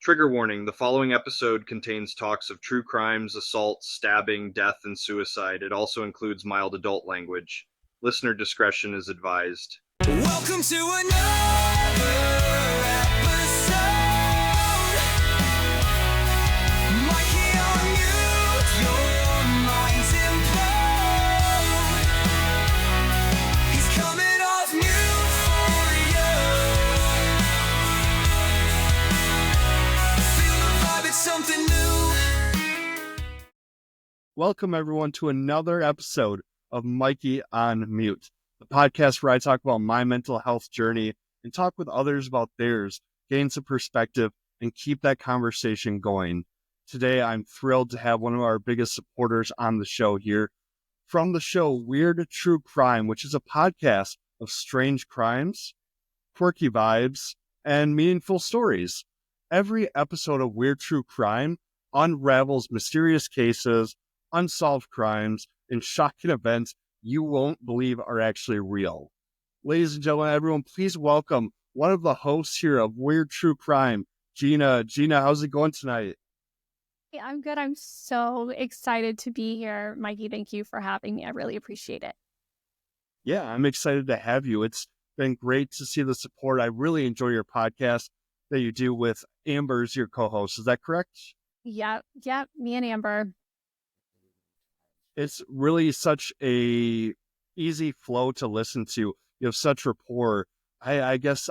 Trigger warning: the following episode contains talks of true crimes, assault, stabbing, death, and suicide. It also includes mild adult language. Listener discretion is advised. Welcome to another episode. Mikey on mute, your mind's implode. He's coming off mute for you. Feel the vibe, it's something new. Welcome, everyone, to another episode of Mikey on Mute, the podcast where I talk about my mental health journey and talk with others about theirs, gain some perspective, and keep that conversation going. Today, I'm thrilled to have one of our biggest supporters on the show here. From the show Weird True Crime, which is a podcast of strange crimes, quirky vibes, and meaningful stories. Every episode of Weird True Crime unravels mysterious cases, unsolved crimes, and shocking events you won't believe are actually real. Ladies and gentlemen, everyone, please welcome one of the hosts here of Weird True Crime, Gina. Gina, how's it going tonight? Hey, I'm good. I'm so excited to be here. Mikey, thank you for having me. I really appreciate it. Yeah, I'm excited to have you. It's been great to see the support. I really enjoy your podcast that you do with Amber's your co-host. Is that correct? Yep, me and Amber. It's really such a easy flow to listen to. You have such rapport. I guess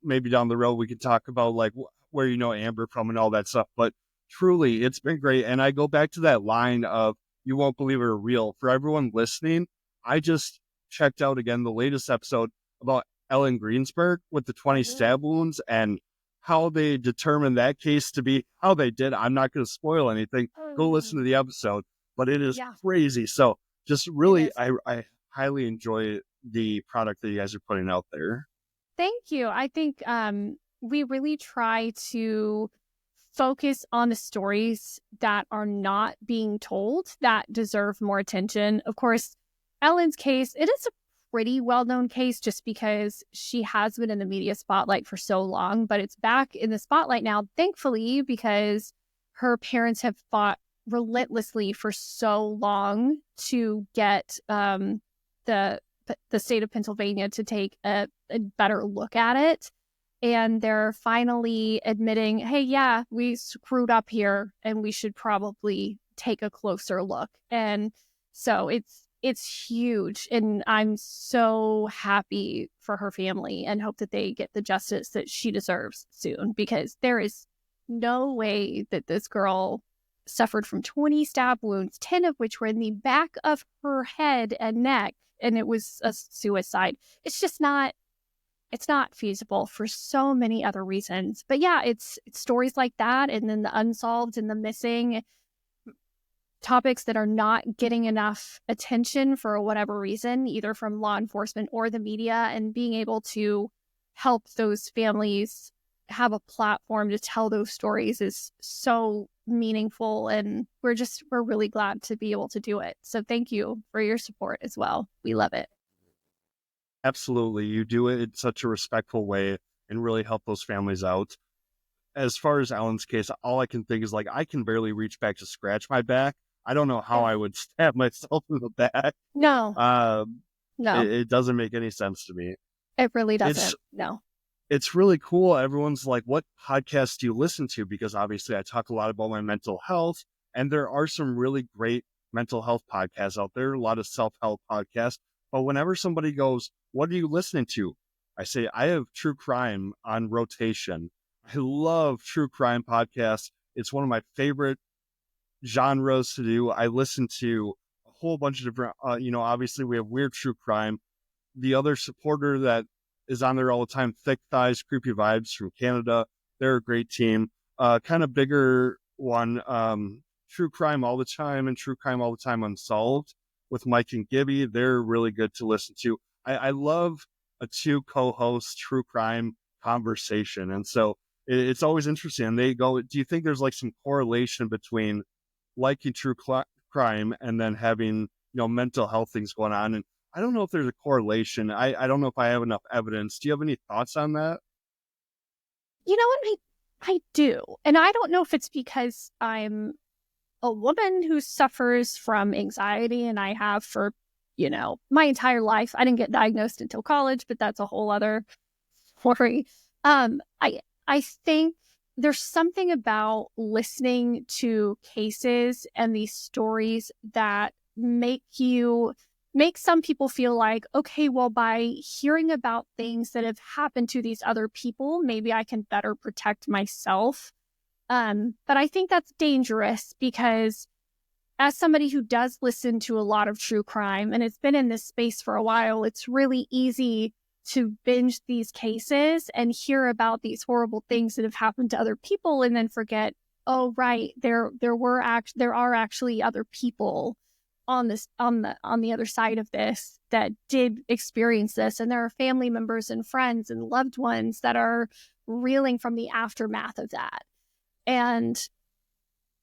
maybe down the road we could talk about like where you know Amber from and all that stuff. But truly, it's been great. And I go back to that line of "You won't believe it are real." For everyone listening, I just checked out again the latest episode about Ellen Greensburg with the 20 stab wounds and how they determined that case to be how they did. I'm not going to spoil anything. Go listen to the episode. But it is crazy. So just really, I highly enjoy the product that you guys are putting out there. Thank you. I think we really try to focus on the stories that are not being told that deserve more attention. Of course, Ellen's case, it is a pretty well-known case just because she has been in the media spotlight for so long, but it's back in the spotlight now, thankfully, because her parents have fought relentlessly for so long to get the state of Pennsylvania to take a better look at it. And they're finally admitting, hey, yeah, we screwed up here and we should probably take a closer look. And so it's huge. And I'm so happy for her family and hope that they get the justice that she deserves soon, because there is no way that this girl suffered from 20 stab wounds, 10 of which were in the back of her head and neck, and it was a suicide. It's just not feasible for so many other reasons. But yeah, it's stories like that, and then the unsolved and the missing topics that are not getting enough attention for whatever reason, either from law enforcement or the media, and being able to help those families have a platform to tell those stories is so meaningful, and we're really glad to be able to do it. So thank you for your support as well. We love it. Absolutely. You do it in such a respectful way and really help those families out. As far as Ellen's case, all I can think is like, I can barely reach back to scratch my back. I don't know how I would stab myself in the back. No. It doesn't make any sense to me. It really doesn't. No. It's really cool. Everyone's like, what podcasts do you listen to? Because obviously I talk a lot about my mental health, and there are some really great mental health podcasts out there, a lot of self-help podcasts. But whenever somebody goes, what are you listening to? I say, I have true crime on rotation. I love true crime podcasts. It's one of my favorite genres to do. I listen to a whole bunch of different, obviously we have Weird True Crime. The other supporter that is on there all the time, Thick Thighs, Creepy Vibes from Canada. They're a great team. Kind of bigger one, True Crime All the Time and True Crime All the Time Unsolved with Mike and Gibby. They're really good to listen to. I love a two co-host true crime conversation. And so it's always interesting. And they go, do you think there's like some correlation between liking true crime and then having, mental health things going on? And I don't know if there's a correlation. I don't know if I have enough evidence. Do you have any thoughts on that? You know what? I do. And I don't know if it's because I'm a woman who suffers from anxiety, and I have for, my entire life. I didn't get diagnosed until college, but that's a whole other story. I think there's something about listening to cases and these stories that make some people feel like, okay, well, by hearing about things that have happened to these other people, maybe I can better protect myself. But I think that's dangerous because as somebody who does listen to a lot of true crime and has been in this space for a while, it's really easy to binge these cases and hear about these horrible things that have happened to other people and then forget, oh, right, there are actually other people on the other side of this that did experience this, and there are family members and friends and loved ones that are reeling from the aftermath of that. And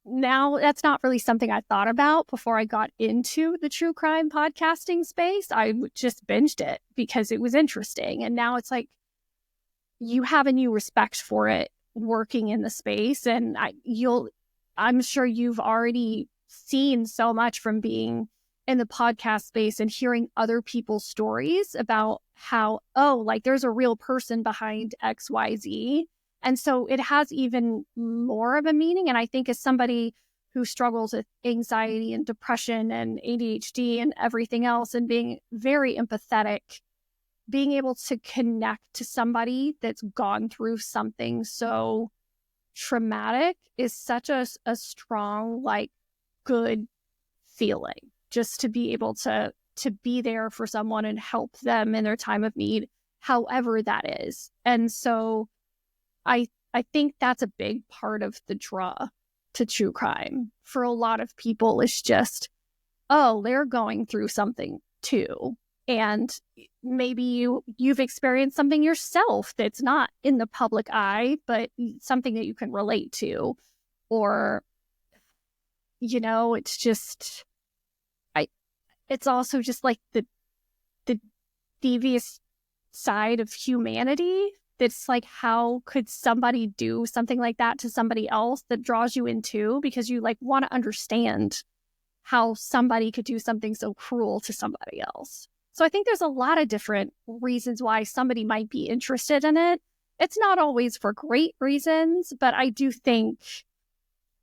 now that's not really something I thought about before I got into the true crime podcasting space. I just binged it because it was interesting. And now it's like you have a new respect for it working in the space. And I'm sure you've already seen so much from being in the podcast space and hearing other people's stories about how, oh, like there's a real person behind XYZ. And so it has even more of a meaning. And I think as somebody who struggles with anxiety and depression and ADHD and everything else and being very empathetic, being able to connect to somebody that's gone through something so traumatic is such a strong, like, good feeling, just to be able to be there for someone and help them in their time of need, however that is. And so I think that's a big part of the draw to true crime for a lot of people. Is just, oh, they're going through something too. And maybe you've experienced something yourself that's not in the public eye, but something that you can relate to. Or, it's just, it's also just like the devious side of humanity. That's like, how could somebody do something like that to somebody else that draws you in too? Because you like want to understand how somebody could do something so cruel to somebody else. So I think there's a lot of different reasons why somebody might be interested in it. It's not always for great reasons, but I do think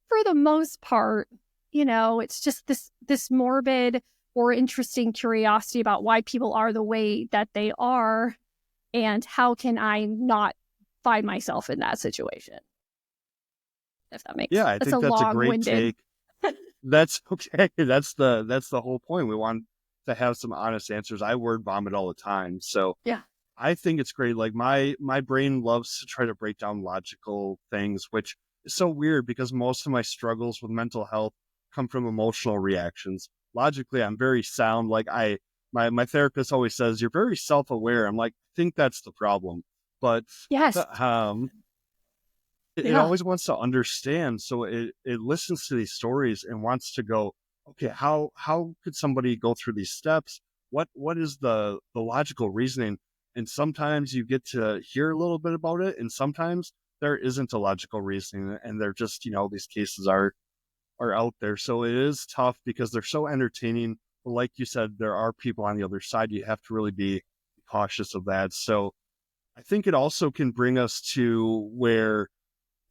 for the most part, it's just this morbid or interesting curiosity about why people are the way that they are. And how can I not find myself in that situation? If that makes sense. Yeah, I think that's a great take. That's okay. That's the whole point. We want to have some honest answers. I word vomit all the time. So yeah, I think it's great. Like my brain loves to try to break down logical things, which is so weird because most of my struggles with mental health come from emotional reactions. Logically, I'm very sound. Like my therapist always says, you're very self-aware. I'm like, I think that's the problem. But yes, it always wants to understand. So it listens to these stories and wants to go, okay, how could somebody go through these steps? What is the logical reasoning? And sometimes you get to hear a little bit about it, and sometimes there isn't a logical reasoning, and they're just, these cases are out there. So it is tough because they're so entertaining. But like you said, there are people on the other side. You have to really be cautious of that. So I think it also can bring us to where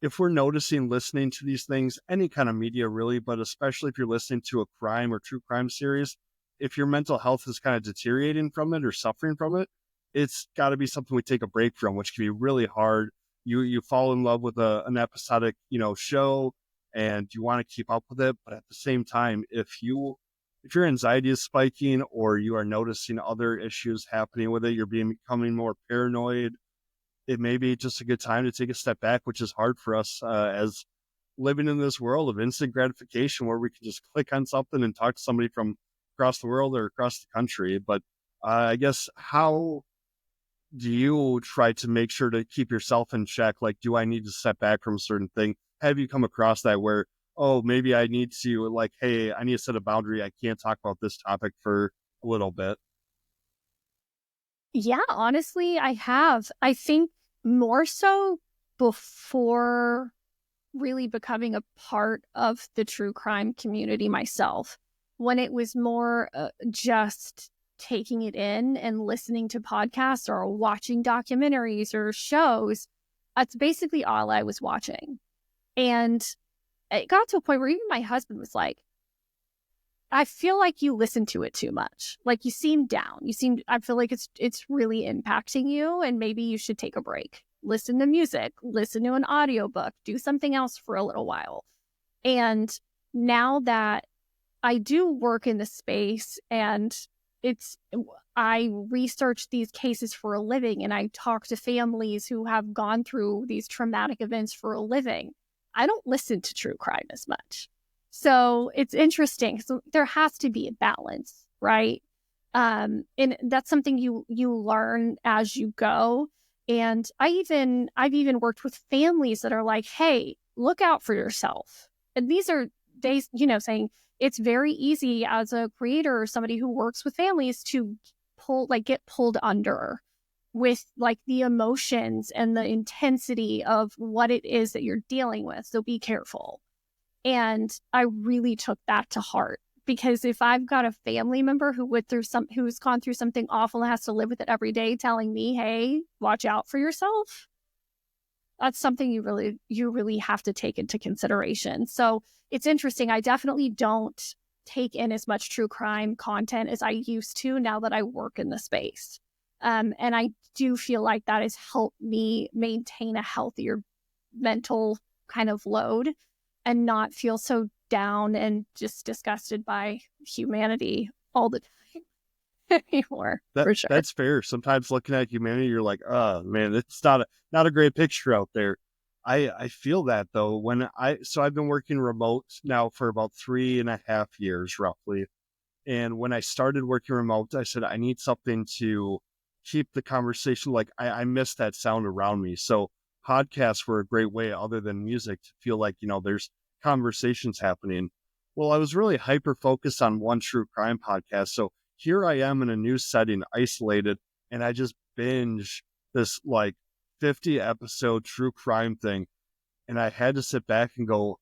if we're noticing, listening to these things, any kind of media really, but especially if you're listening to a crime or true crime series, if your mental health is kind of deteriorating from it or suffering from it, it's got to be something we take a break from, which can be really hard. You fall in love with an episodic, show, and you want to keep up with it. But at the same time, if your anxiety is spiking or you are noticing other issues happening with it, you're becoming more paranoid, it may be just a good time to take a step back, which is hard for us as living in this world of instant gratification where we can just click on something and talk to somebody from across the world or across the country. But I guess, how do you try to make sure to keep yourself in check? Like, do I need to step back from a certain thing? Have you come across that where, oh, maybe I need to, like, hey, I need to set a boundary. I can't talk about this topic for a little bit? Yeah, honestly, I have. I think more so before really becoming a part of the true crime community myself, when it was more just taking it in and listening to podcasts or watching documentaries or shows. That's basically all I was watching. And it got to a point where even my husband was like, I feel like you listen to it too much. Like, you seem down. I feel like it's really impacting you, and maybe you should take a break. Listen to music, listen to an audiobook, do something else for a little while. And now that I do work in the space and I research these cases for a living, and I talk to families who have gone through these traumatic events for a living, I don't listen to true crime as much. So it's interesting. So there has to be a balance, right? And that's something you learn as you go. And I've even worked with families that are like, hey, look out for yourself. And these are days, saying it's very easy as a creator or somebody who works with families to get pulled under with like the emotions and the intensity of what it is that you're dealing with. So be careful. And I really took that to heart, because if I've got a family member who's gone through something awful and has to live with it every day, telling me, hey, watch out for yourself, that's something you really have to take into consideration. So it's interesting. I definitely don't take in as much true crime content as I used to now that I work in the space. And I do feel like that has helped me maintain a healthier mental kind of load and not feel so down and just disgusted by humanity all the time anymore. For sure. That's fair. Sometimes looking at humanity, you're like, oh man, it's not a great picture out there. I feel that though. I've been working remote now for about 3.5 years roughly. And when I started working remote, I said, I need something to keep the conversation. Like I miss that sound around me. So podcasts were a great way, other than music, to feel like, there's conversations happening. Well, I was really hyper focused on one true crime podcast. So here I am in a new setting, isolated, and I just binge this like 50 episode true crime thing. And I had to sit back and go,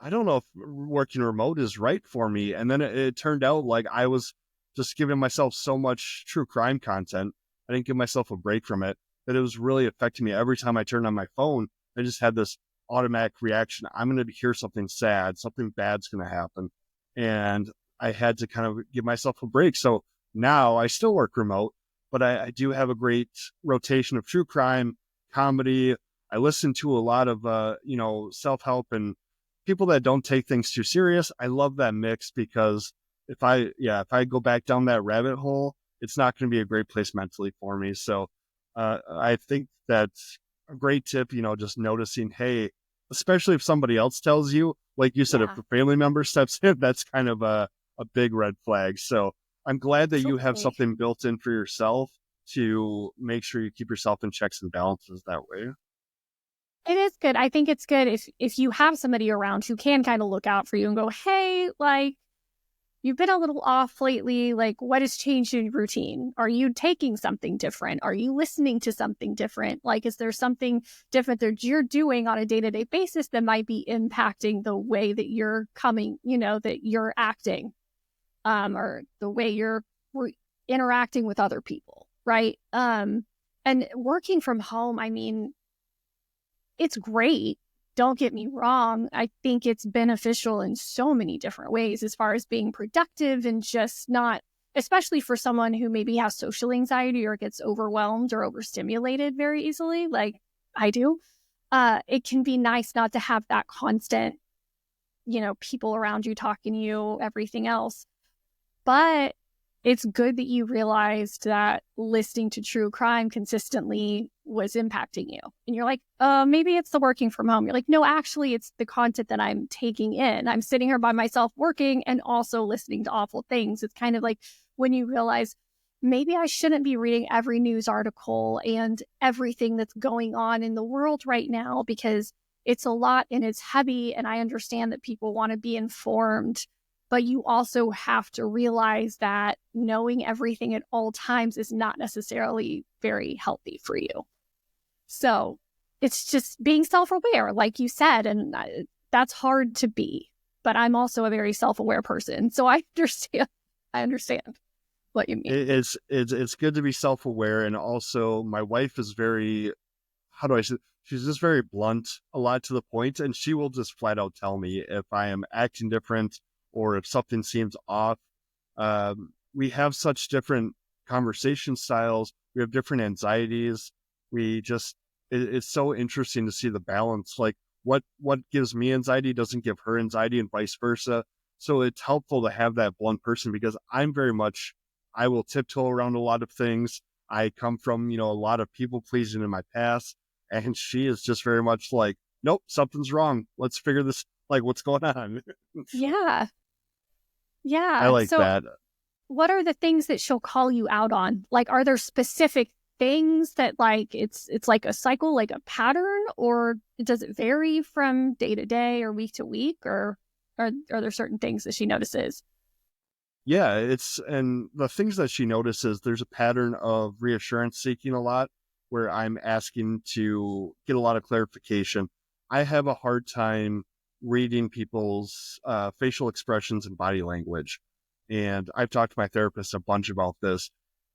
I don't know if working remote is right for me. And then it turned out like I was just giving myself so much true crime content. I didn't give myself a break from it, that it was really affecting me. Every time I turned on my phone, I just had this automatic reaction. I'm going to hear something sad, something bad's going to happen. And I had to kind of give myself a break. So now I still work remote, but I do have a great rotation of true crime, comedy. I listen to a lot of, self-help and people that don't take things too serious. I love that mix, because if I go back down that rabbit hole, it's not going to be a great place mentally for me. So I think that's a great tip, just noticing, hey, especially if somebody else tells you, like you said, if a family member steps in, that's kind of a big red flag. So I'm glad that you have something built in for yourself to make sure you keep yourself in checks and balances that way. It is good. I think it's good if you have somebody around who can kind of look out for you and go, hey, like, you've been a little off lately. Like, what has changed in your routine? Are you taking something different? Are you listening to something different? Like, is there something different that you're doing on a day-to-day basis that might be impacting the way that you're that you're acting, or the way you're interacting with other people, right? And working from home, I mean, it's great. Don't get me wrong. I think it's beneficial in so many different ways as far as being productive and just not, especially for someone who maybe has social anxiety or gets overwhelmed or overstimulated very easily, like I do. It can be nice not to have that constant, people around you talking to you, everything else. But it's good that you realized that listening to true crime consistently was impacting you. And you're like, maybe it's the working from home. You're like, no, actually, it's the content that I'm taking in. I'm sitting here by myself working and also listening to awful things. It's kind of like when you realize maybe I shouldn't be reading every news article and everything that's going on in the world right now, because it's a lot and it's heavy. And I understand that people want to be informed. But you also have to realize that knowing everything at all times is not necessarily very healthy for you. So it's just being self-aware, like you said, and that's hard to be. But I'm also a very self-aware person, so I understand. I understand what you mean. It's good to be self-aware, and also my wife is very, how do I say, she's just very blunt, a lot to the point, and she will just flat out tell me if I am acting different or if something seems off. We have such different conversation styles. We have different anxieties. We just, it's so interesting to see the balance. Like what gives me anxiety doesn't give her anxiety, and vice versa. So it's helpful to have that blunt person, because I'm very much, I will tiptoe around a lot of things. I come from, a lot of people pleasing in my past, and she is just very much like, nope, something's wrong. Let's figure this, like, what's going on? Yeah. I Yeah. like So that. what are the things that she'll call you out on? Like, are there specific things that like it's like a cycle, like a pattern, or does it vary from day to day or week to week, or are there certain things that she notices? Yeah, and the things that she notices, there's a pattern of reassurance seeking a lot, where I'm asking to get a lot of clarification. I have a hard time reading people's facial expressions and body language. And I've talked to my therapist a bunch about this.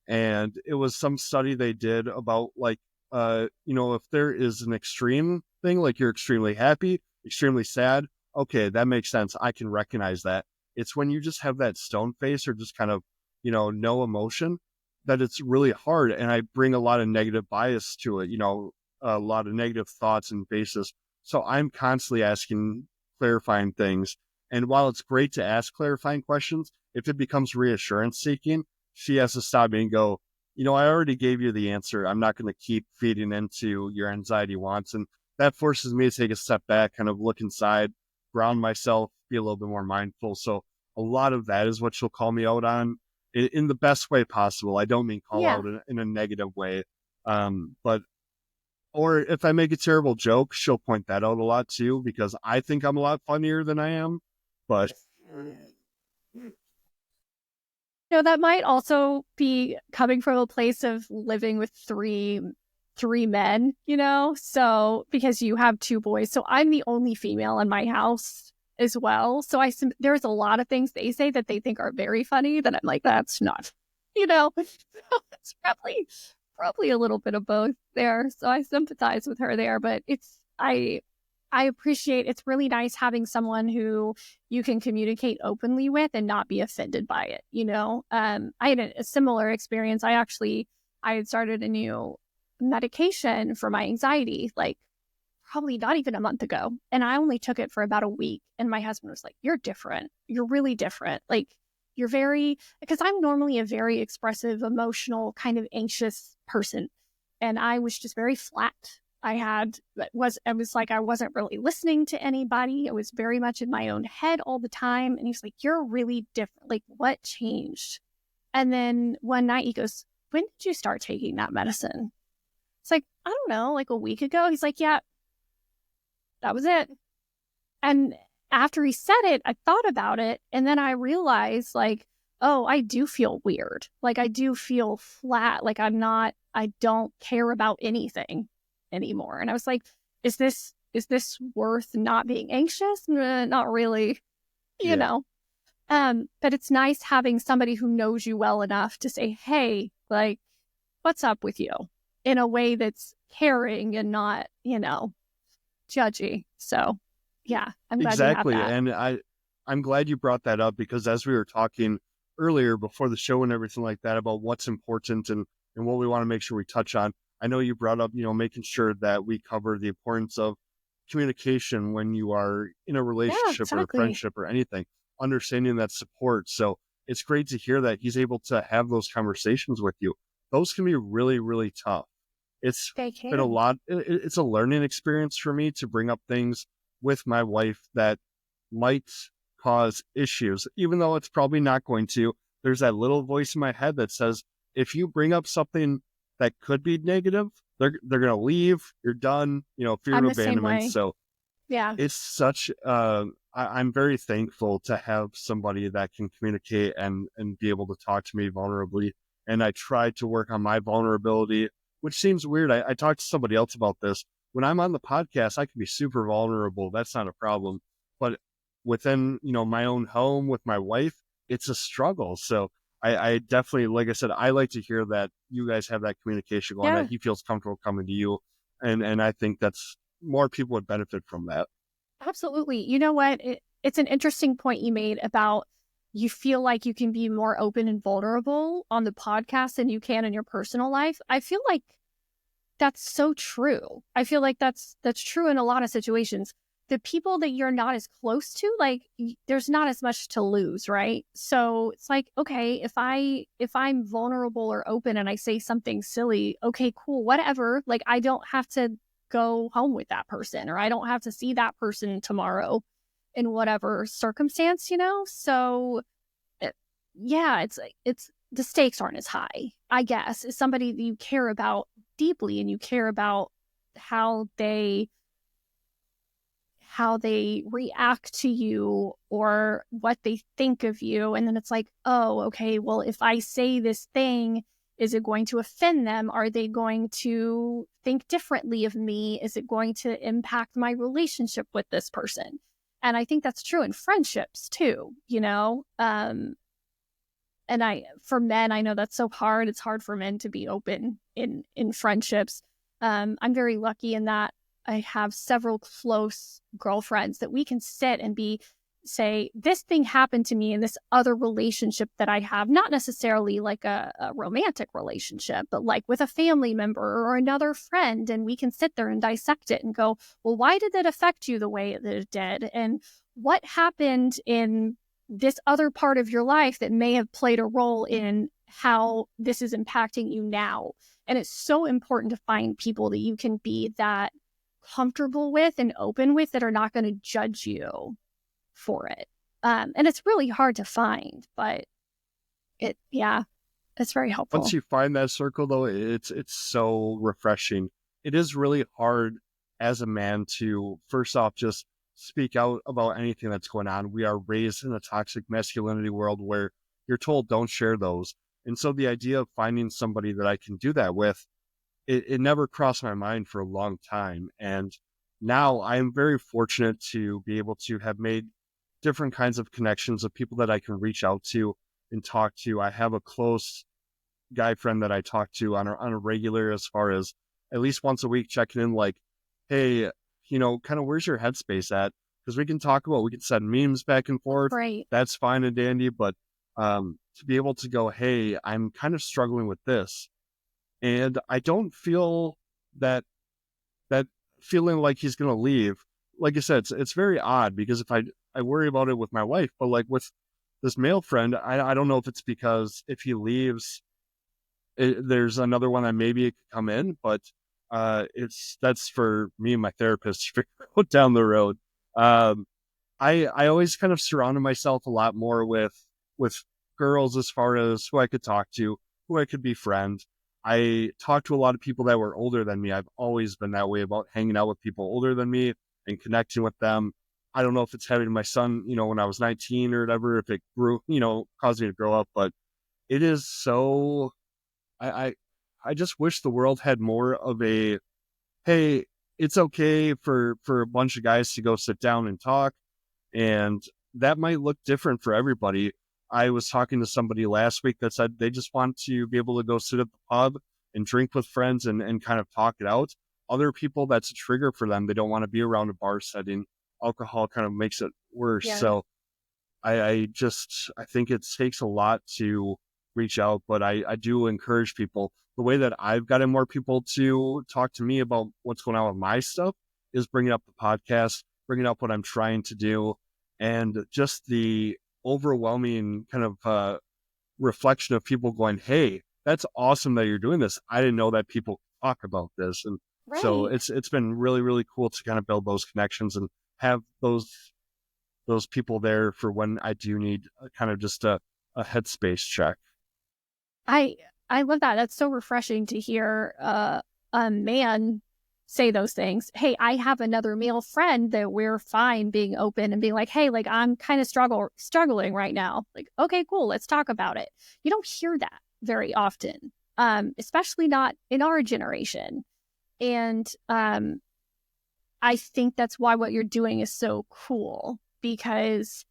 And it was some study they did about, like, if there is an extreme thing, like you're extremely happy, extremely sad, okay, that makes sense. I can recognize that. It's when you just have that stone face, or just kind of, no emotion, that it's really hard. And I bring a lot of negative bias to it, a lot of negative thoughts and basis. So I'm constantly asking clarifying things. And while it's great to ask clarifying questions, if it becomes reassurance seeking, she has to stop me and go, I already gave you the answer. I'm not going to keep feeding into your anxiety wants. And that forces me to take a step back, kind of look inside, ground myself, be a little bit more mindful. So a lot of that is what she'll call me out on, in the best way possible. I don't mean call Yeah. out in a negative way. But, or if I make a terrible joke, she'll point that out a lot too, because I think I'm a lot funnier than I am. But That might also be coming from a place of living with three men, so because you have two boys. So I'm the only female in my house as well. So there's a lot of things they say that they think are very funny that I'm like, that's not, so it's probably a little bit of both there. So I sympathize with her there, but I appreciate, it's really nice having someone who you can communicate openly with and not be offended by it. I had a similar experience. I had started a new medication for my anxiety, like probably not even a month ago. And I only took it for about a week. And my husband was like, you're different. You're really different. Like, because I'm normally a very expressive, emotional, kind of anxious person. And I was just very flat. It was like I wasn't really listening to anybody. I was very much in my own head all the time. And he's like, you're really different. Like, what changed? And then one night he goes, when did you start taking that medicine? It's like, I don't know, like a week ago. He's like, yeah, that was it. And after he said it, I thought about it. And then I realized, like, oh, I do feel weird. Like, I do feel flat. Like, I don't care about anything anymore. And I was like, is this worth not being anxious? Not really, you yeah, know. But it's nice having somebody who knows you well enough to say, hey, like, what's up with you, in a way that's caring and not, judgy. So yeah, I'm glad you have exactly. that. And I'm glad you brought that up, because as we were talking earlier before the show and everything like that about what's important and what we want to make sure we touch on, I know you brought up, making sure that we cover the importance of communication when you are in a Yeah, relationship or a exactly. friendship or anything, understanding that support. So it's great to hear that he's able to have those conversations with you. Those can be really, really tough. It's They been a can. lot. It's a learning experience for me to bring up things with my wife that might cause issues, even though it's probably not going to. There's that little voice in my head that says, if you bring up something that could be negative, they're gonna leave. You're done. Fear of I'm the same abandonment. way. So Yeah. it's such. I'm very thankful to have somebody that can communicate and be able to talk to me vulnerably. And I try to work on my vulnerability, which seems weird. I talked to somebody else about this. when I'm on the podcast, I can be super vulnerable. That's not a problem. But within, my own home with my wife, it's a struggle. So I definitely, like I said, I like to hear that you guys have that communication going, Yeah, that he feels comfortable coming to you. And I think that's more people would benefit from that. absolutely. You know what? It's an interesting point you made about you feel like you can be more open and vulnerable on the podcast than you can in your personal life. I feel like that's so true. I feel like that's true in a lot of situations. The people that you're not as close to, like there's not as much to lose, right? So it's like, okay, if I'm vulnerable or open and I say something silly, okay, cool, whatever. Like I don't have to go home with that person, or I don't have to see that person tomorrow in whatever circumstance, So yeah, it's the stakes aren't as high, I guess. It's somebody that you care about deeply, and you care about how they react to you or what they think of you. And then it's like, oh, okay, well, if I say this thing, is it going to offend them? Are they going to think differently of me? Is it going to impact my relationship with this person? And I think that's true in friendships too, and for men, I know that's so hard. It's hard for men to be open in friendships. I'm very lucky in that I have several close girlfriends that we can sit and say, this thing happened to me in this other relationship that I have, not necessarily like a romantic relationship, but like with a family member or another friend. And we can sit there and dissect it and go, well, why did that affect you the way that it did? And what happened in this other part of your life that may have played a role in how this is impacting you now? And it's so important to find people that you can be that comfortable with and open with, that are not going to judge you for it. And it's really hard to find, but it's very helpful. Once you find that circle, though, it's so refreshing. It is really hard as a man to, first off, just speak out about anything that's going on. We are raised in a toxic masculinity world where you're told don't share those. And so the idea of finding somebody that I can do that with, it never crossed my mind for a long time. And now I am very fortunate to be able to have made different kinds of connections of people that I can reach out to and talk to. I have a close guy friend that I talk to on a regular, as far as at least once a week, checking in, like, hey, kind of where's your headspace at? Because we can send memes back and forth. Right. That's fine and dandy. But to be able to go, hey, I'm kind of struggling with this. And I don't feel that feeling like he's going to leave. Like I said, it's very odd, because if I worry about it with my wife, but like with this male friend, I don't know if it's because if he leaves, there's another one that maybe it could come in, but that's for me and my therapist to figure out down the road. I always kind of surrounded myself a lot more with girls, as far as who I could talk to, who I could befriend. I talked to a lot of people that were older than me. I've always been that way about hanging out with people older than me and connecting with them. I don't know if it's having my son, when I was 19 or whatever, if it grew, caused me to grow up, but it is so, I just wish the world had more of a, hey, it's okay for a bunch of guys to go sit down and talk. And that might look different for everybody. I was talking to somebody last week that said they just want to be able to go sit at the pub and drink with friends and kind of talk it out. Other people, that's a trigger for them. They don't want to be around a bar setting. Alcohol kind of makes it worse. Yeah. So I think it takes a lot to reach out, but I do encourage people. The way that I've gotten more people to talk to me about what's going on with my stuff is bringing up the podcast, bringing up what I'm trying to do, and just the overwhelming kind of reflection of people going, hey, that's awesome that you're doing this. I didn't know that people talk about this. And so Right. it's been really, really cool to kind of build those connections and have those people there for when I do need kind of just a headspace check. I love that. That's so refreshing to hear a man say those things. Hey, I have another male friend that we're fine being open and being like, hey, like I'm kind of struggling right now. Like, okay, cool, let's talk about it. You don't hear that very often, especially not in our generation. And I think that's why what you're doing is so cool, because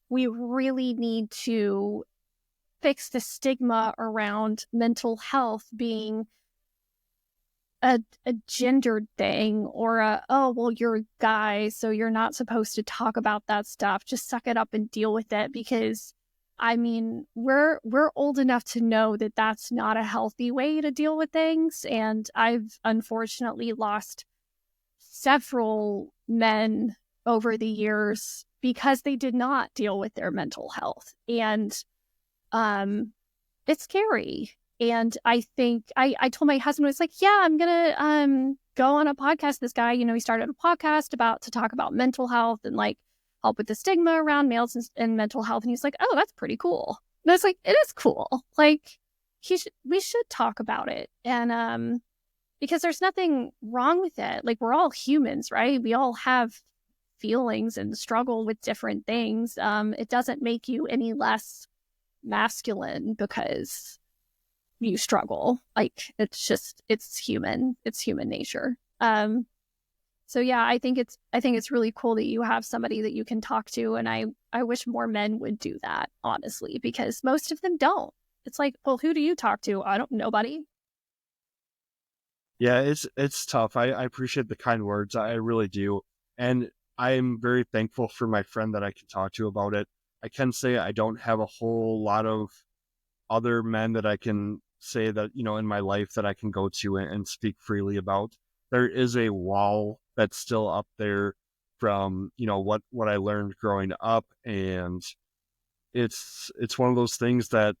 we really need to fix the stigma around mental health being a gendered thing, or oh, well, you're a guy, so you're not supposed to talk about that stuff. Just suck it up and deal with it. Because I mean, we're old enough to know that that's not a healthy way to deal with things. And I've unfortunately lost several men over the years because they did not deal with their mental health. And it's scary. And I think I told my husband, I was like, yeah, I'm gonna go on a podcast. This guy, he started a podcast to talk about mental health and like help with the stigma around males and mental health. And he's like, oh, that's pretty cool. And I was like, it is cool. Like, we should talk about it. And because there's nothing wrong with it. Like, we're all humans, right? We all have feelings and struggle with different things. It doesn't make you any less masculine because you struggle. Like, it's human nature. So yeah, I think it's really cool that you have somebody that you can talk to, and I wish more men would do that, honestly, because most of them don't. It's like, well, who do you talk to? I don't, nobody. Yeah, it's tough. I appreciate the kind words. I really do. And I'm very thankful for my friend that I can talk to about it. I can say I don't have a whole lot of other men that I can say that, in my life that I can go to and speak freely about. There is a wall that's still up there from, what I learned growing up. And it's one of those things that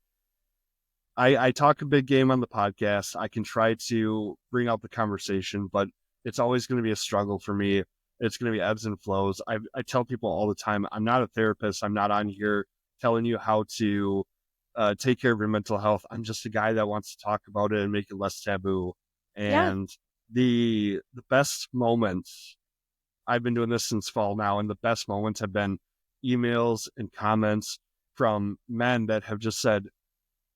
I talk a big game on the podcast. I can try to bring out the conversation, but it's always going to be a struggle for me. It's going to be ebbs and flows. I tell people all the time, I'm not a therapist. I'm not on here telling you how to take care of your mental health. I'm just a guy that wants to talk about it and make it less taboo. Yeah. And the best moments, I've been doing this since fall now, and the best moments have been emails and comments from men that have just said,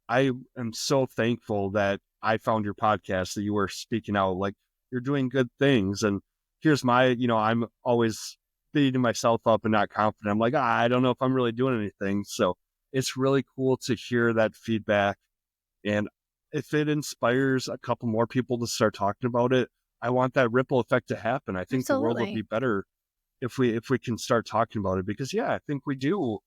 I am so thankful that I found your podcast, that you were speaking out, like, you're doing good things. And here's I'm always beating myself up and not confident. I'm like, I don't know if I'm really doing anything. So it's really cool to hear that feedback. And if it inspires a couple more people to start talking about it, I want that ripple effect to happen. I think the world will be better if we can start talking about it, because I think we do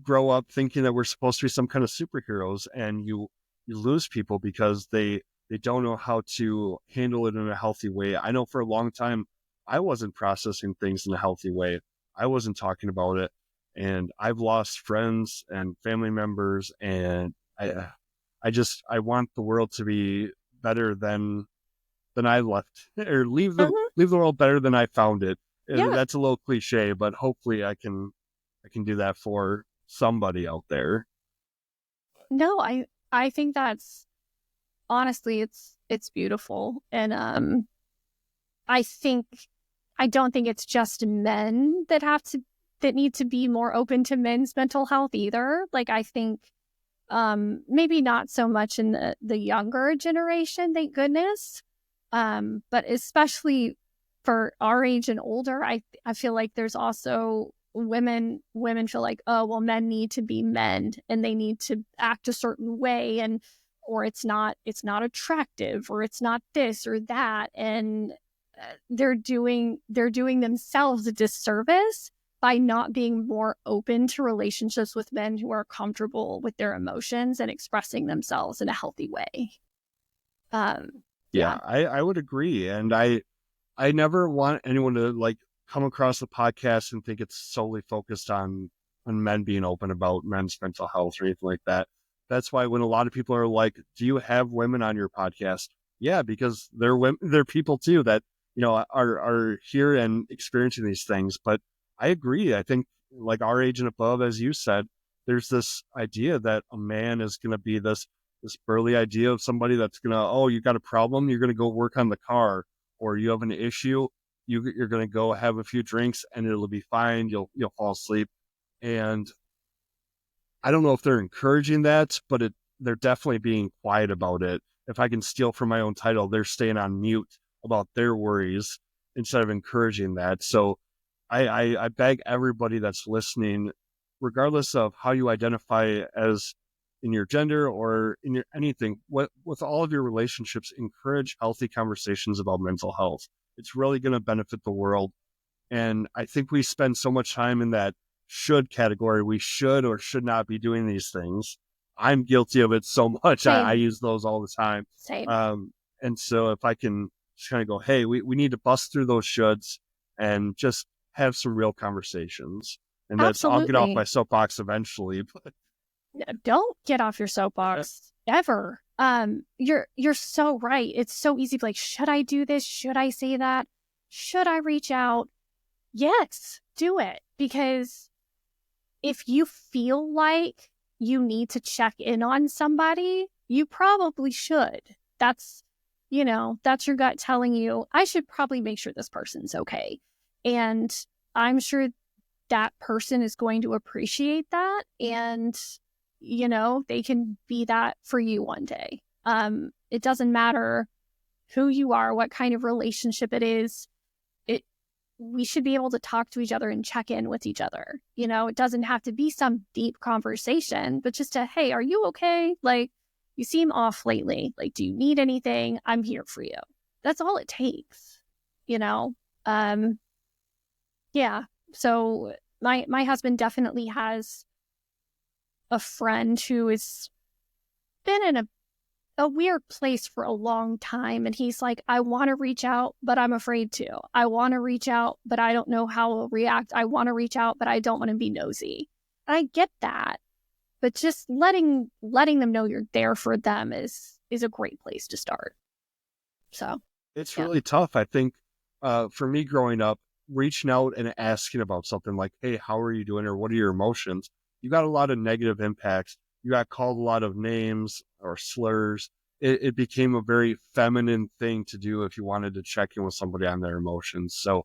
grow up thinking that we're supposed to be some kind of superheroes, and you lose people because they don't know how to handle it in a healthy way. I know for a long time I wasn't processing things in a healthy way. I wasn't talking about it, and I've lost friends and family members, and I want the world to be better than I left, or leave the world better than I found it. Yeah. That's a little cliche, but hopefully I can do that for somebody out there. No, I think that's, honestly, it's beautiful. And I don't think it's just men that need to be more open to men's mental health either. Like, I think maybe not so much in the younger generation, thank goodness. But especially for our age and older, I feel like there's also women feel like, oh, well, men need to be men and they need to act a certain way, and or it's not attractive, or it's not this or that, and they're doing themselves a disservice by not being more open to relationships with men who are comfortable with their emotions and expressing themselves in a healthy way. I would agree. And I never want anyone to like come across the podcast and think it's solely focused on men being open about men's mental health or anything like that. That's why when a lot of people are like, do you have women on your podcast? Yeah, because they're women, they're people too that, are here and experiencing these things. But I agree. I think, like, our age and above, as you said, there's this idea that a man is going to be this burly idea of somebody that's going to, oh, you got a problem, you're going to go work on the car, or you have an issue, you're going to go have a few drinks and it'll be fine. You'll fall asleep. And I don't know if they're encouraging that, but they're definitely being quiet about it. If I can steal from my own title, they're staying on mute about their worries. instead of encouraging that. So I beg everybody that's listening, regardless of how you identify as in your gender or in your anything, with all of your relationships, encourage healthy conversations about mental health. It's really going to benefit the world. And I think we spend so much time in that should category. We should or should not be doing these things. I'm guilty of it so much. I Same. use those all the time. Same. And so if I can just kind of go, hey, we need to bust through those shoulds and just have some real conversations. And I'll get off my Absolutely. soapbox eventually. But No, don't get off your soapbox ever. You're so right. It's so easy to like, should I do this? Should I say that? Should I reach out? Yes, do it. Because if you feel like you need to check in on somebody, you probably should. That's, that's your gut telling you, I should probably make sure this person's okay. And I'm sure that person is going to appreciate that. And, they can be that for you one day. It doesn't matter who you are, what kind of relationship it is. We should be able to talk to each other and check in with each other. It doesn't have to be some deep conversation, but just hey, are you okay? Like, you seem off lately. Like, do you need anything? I'm here for you. That's all it takes, yeah. So my husband definitely has a friend who has been in a weird place for a long time. And he's like, I want to reach out, but I'm afraid to. I want to reach out, but I don't know how I'll react. I want to reach out, but I don't want to be nosy. And I get that. But just letting them know you're there for them is a great place to start. So it's yeah. really tough. I think for me growing up, reaching out and asking about something like, hey, how are you doing? Or what are your emotions? You got a lot of negative impacts. You got called a lot of names or slurs. It became a very feminine thing to do if you wanted to check in with somebody on their emotions. So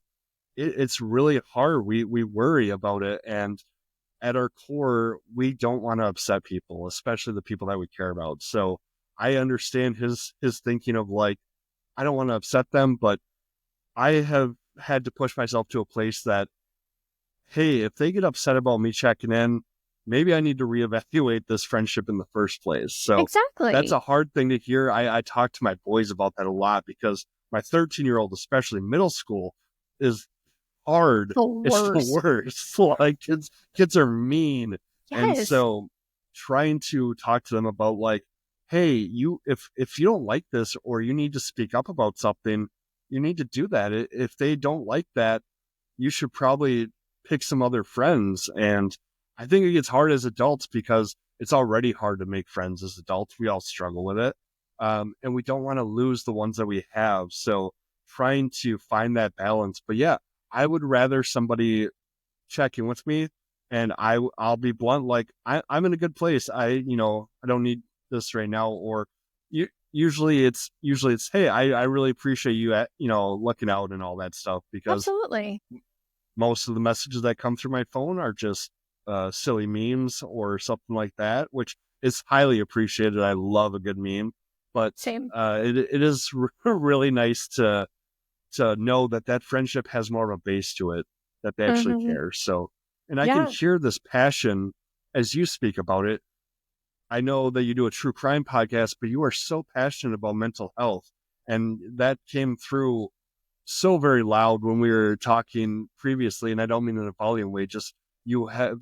it's really hard. We worry about it. And at our core, we don't want to upset people, especially the people that we care about. So I understand his thinking of like, I don't want to upset them, but I have had to push myself to a place that, hey, if they get upset about me checking in, maybe I need to reevaluate this friendship in the first place. So that's Exactly. a hard thing to hear. I talk to my boys about that a lot because my 13-year-old, especially middle school, is hard. The It's the worst. worst. Like kids are mean. And Yes. so trying to talk to them about like, hey, if you don't like this or you need to speak up about something, you need to do that. If they don't like that, you should probably pick some other friends. And I think it gets hard as adults because it's already hard to make friends as adults. We all struggle with it. And we don't want to lose the ones that we have. So trying to find that balance. But yeah, I would rather somebody check in with me and I'll be blunt. Like I'm in a good place. I don't need this right now. Or usually it's, hey, I really appreciate you looking out and all that stuff, because Absolutely. most of the messages that come through my phone are just silly memes or something like that, which is highly appreciated. I love a good meme, but Same. it is really nice to know that friendship has more of a base to it, that they actually Mm-hmm. care. So, and I can Yeah. hear this passion as you speak about it. I know that you do a true crime podcast, but you are so passionate about mental health. And that came through so very loud when we were talking previously. And I don't mean in a volume way, just you have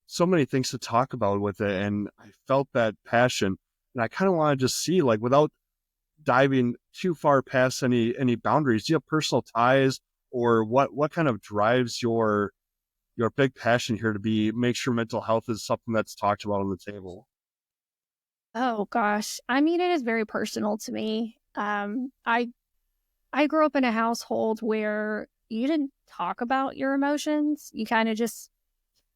so many things to talk about with it. And I felt that passion. And I kind of want to just see, like, without diving too far past any boundaries, do you have personal ties, or what kind of drives your big passion here to make sure mental health is something that's talked about on the table? Oh gosh. I mean, it is very personal to me. I grew up in a household where you didn't talk about your emotions. You kind of just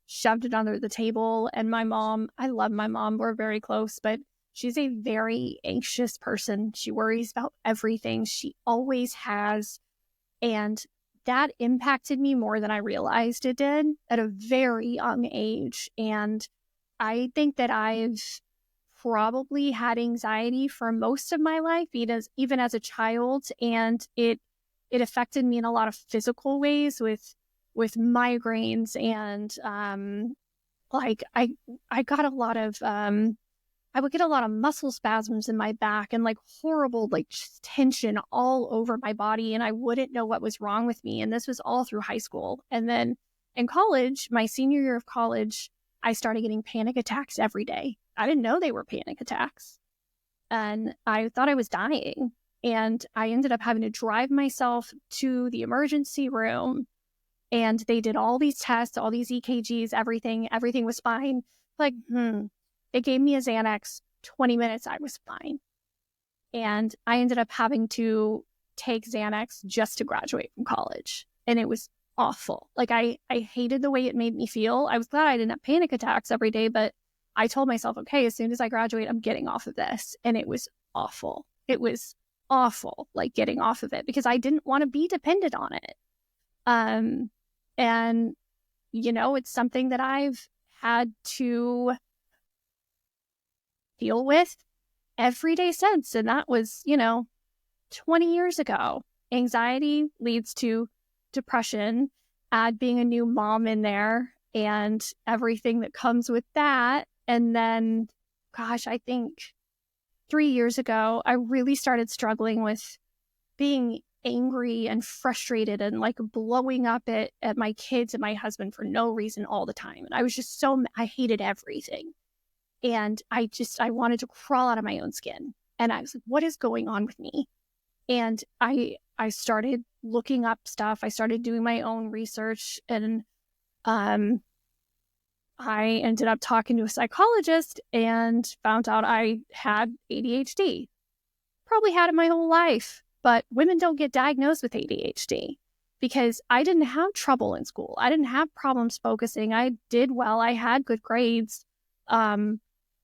shoved it under the table. And my mom, I love my mom. We're very close, but she's a very anxious person. She worries about everything. She always has. And that impacted me more than I realized it did at a very young age. And I think that I've probably had anxiety for most of my life, even as a child. And it it affected me in a lot of physical ways with migraines and like I got a lot of I would get a lot of muscle spasms in my back and like horrible like just tension all over my body, and I wouldn't know what was wrong with me. And this was all through high school. And then in college, my senior year of college, I started getting panic attacks every day. I didn't know they were panic attacks. And I thought I was dying. And I ended up having to drive myself to the emergency room. And they did all these tests, all these EKGs, everything was fine. Like, they gave me a Xanax, 20 minutes, I was fine. And I ended up having to take Xanax just to graduate from college. And it was awful. Like, I hated the way it made me feel. I was glad I didn't have panic attacks every day, but I told myself, okay, as soon as I graduate, I'm getting off of this. And it was awful. It was awful, like getting off of it, because I didn't want to be dependent on it. And, you know, it's something that I've had to deal with every day since. And that was, 20 years ago. Anxiety leads to depression, add being a new mom in there and everything that comes with that. And then, gosh, I think 3 years ago, I really started struggling with being angry and frustrated and like blowing up at my kids and my husband for no reason all the time. And I was just I hated everything. And I wanted to crawl out of my own skin. And I was like, what is going on with me? And I started looking up stuff. I started doing my own research, and I ended up talking to a psychologist and found out I had ADHD. Probably had it my whole life, but women don't get diagnosed with ADHD because I didn't have trouble in school. I didn't have problems focusing. I did well. I had good grades.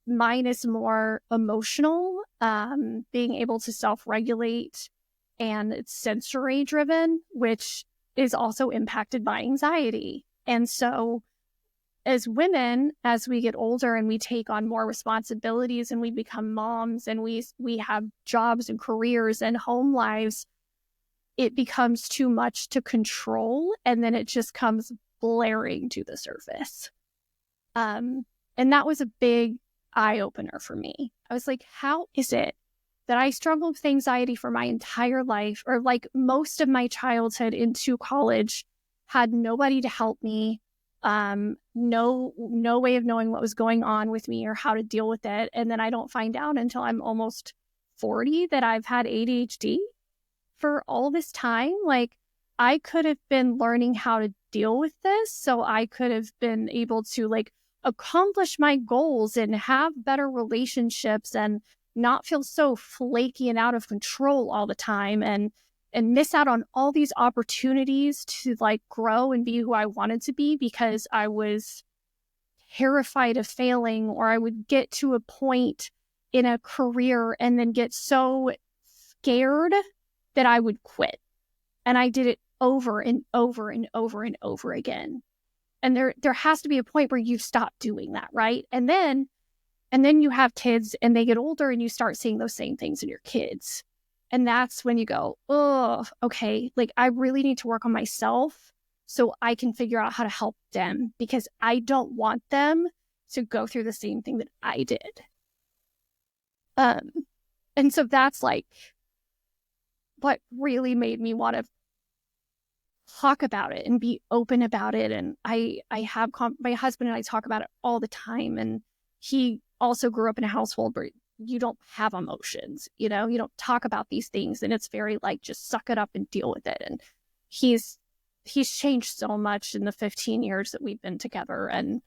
Mine is more emotional, being able to self-regulate, and it's sensory driven, which is also impacted by anxiety. And so as women, as we get older and we take on more responsibilities and we become moms and we have jobs and careers and home lives, it becomes too much to control, and then it just comes blaring to the surface. And that was a big eye-opener for me. I was like, how is it that I struggled with anxiety for my entire life, or like most of my childhood into college, had nobody to help me, no way of knowing what was going on with me or how to deal with it. And then I don't find out until I'm almost 40 that I've had ADHD for all this time. Like, I could have been learning how to deal with this, so I could have been able to like accomplish my goals and have better relationships and not feel so flaky and out of control all the time, and miss out on all these opportunities to like grow and be who I wanted to be because I was terrified of failing, or I would get to a point in a career and then get so scared that I would quit. And I did it over and over and over and over again. And there has to be a point where you stop doing that, right? And then you have kids and they get older and you start seeing those same things in your kids. And that's when you go, oh, okay, like I really need to work on myself so I can figure out how to help them, because I don't want them to go through the same thing that I did. And so that's like what really made me want to talk about it and be open about it. And I have my husband and I talk about it all the time. And he also grew up in a household where you don't have emotions, you don't talk about these things. And it's very like, just suck it up and deal with it. And he's changed so much in the 15 years that we've been together. And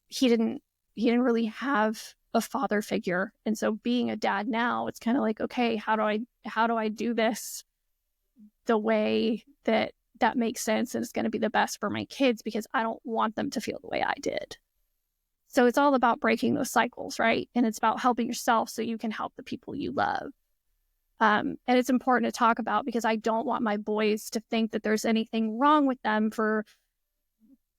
he didn't really have a father figure. And so being a dad now, it's kind of like, okay, how do I do this the way that makes sense and is going to be the best for my kids, because I don't want them to feel the way I did. So it's all about breaking those cycles, right? And it's about helping yourself so you can help the people you love. And it's important to talk about, because I don't want my boys to think that there's anything wrong with them for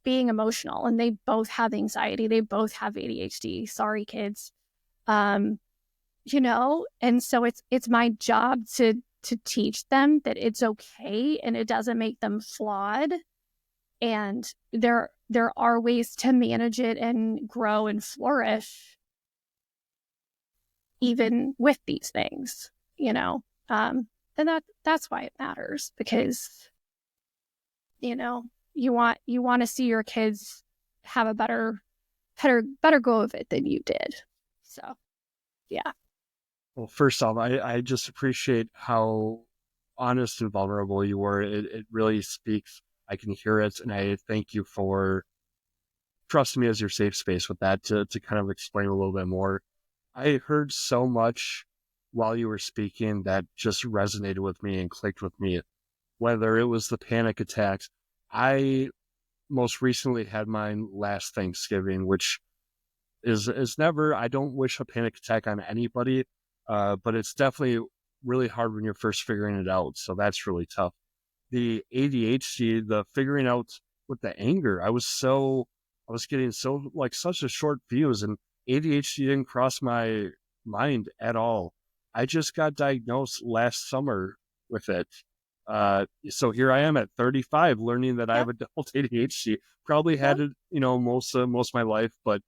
being emotional. And they both have anxiety. They both have ADHD. Sorry, kids. And so it's my job to to teach them that it's okay and it doesn't make them flawed. And there are ways to manage it and grow and flourish even with these things, you know. And that's why it matters, because, you know, you want to see your kids have a better go of it than you did. So, yeah. Well, first off, I just appreciate how honest and vulnerable you were. It really speaks. I can hear it, and I thank you for trusting me as your safe space with that to kind of explain a little bit more. I heard so much while you were speaking that just resonated with me and clicked with me, whether it was the panic attacks. I most recently had mine last Thanksgiving, which is never, I don't wish a panic attack on anybody, but it's definitely really hard when you're first figuring it out. So that's really tough. The ADHD, the figuring out with the anger, I was getting so like such a short fuse, and ADHD didn't cross my mind at all. I just got diagnosed last summer with it. So here I am at 35, learning that I have adult ADHD. Probably had it, you know, most of my life, but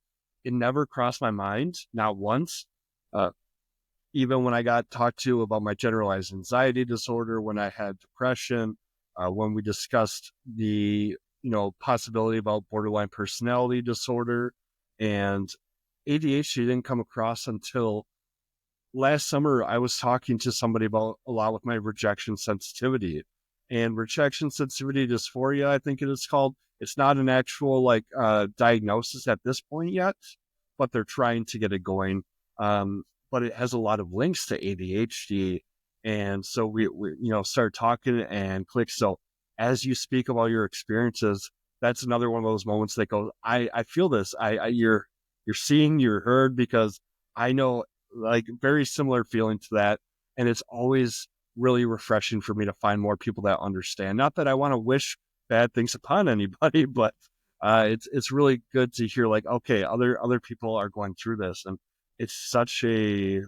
it never crossed my mind, not once. Even when I got talked to about my generalized anxiety disorder, when I had depression, when we discussed the, you know, possibility about borderline personality disorder, and ADHD didn't come across until last summer. I was talking to somebody about a lot with my rejection sensitivity, and rejection sensitivity dysphoria, I think it is called. It's not an actual diagnosis at this point yet, but they're trying to get it going. But it has a lot of links to ADHD. And so we you know, start talking and click. So as you speak about your experiences, that's another one of those moments that goes, I feel this. You're seeing, you're heard, because I know, like, very similar feeling to that. And it's always really refreshing for me to find more people that understand. Not that I want to wish bad things upon anybody, but it's really good to hear, like, okay, other people are going through this, and it's such a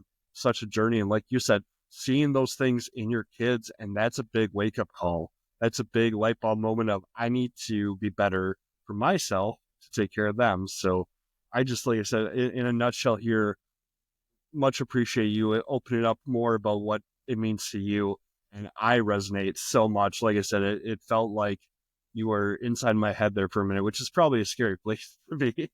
journey. And like you said, seeing those things in your kids, and that's a big wake up call. That's a big light bulb moment of, I need to be better for myself to take care of them. So I just, like I said, in a nutshell here, much appreciate you opening up more about what it means to you. And I resonate so much. Like I said, it felt like you were inside my head there for a minute, which is probably a scary place to be.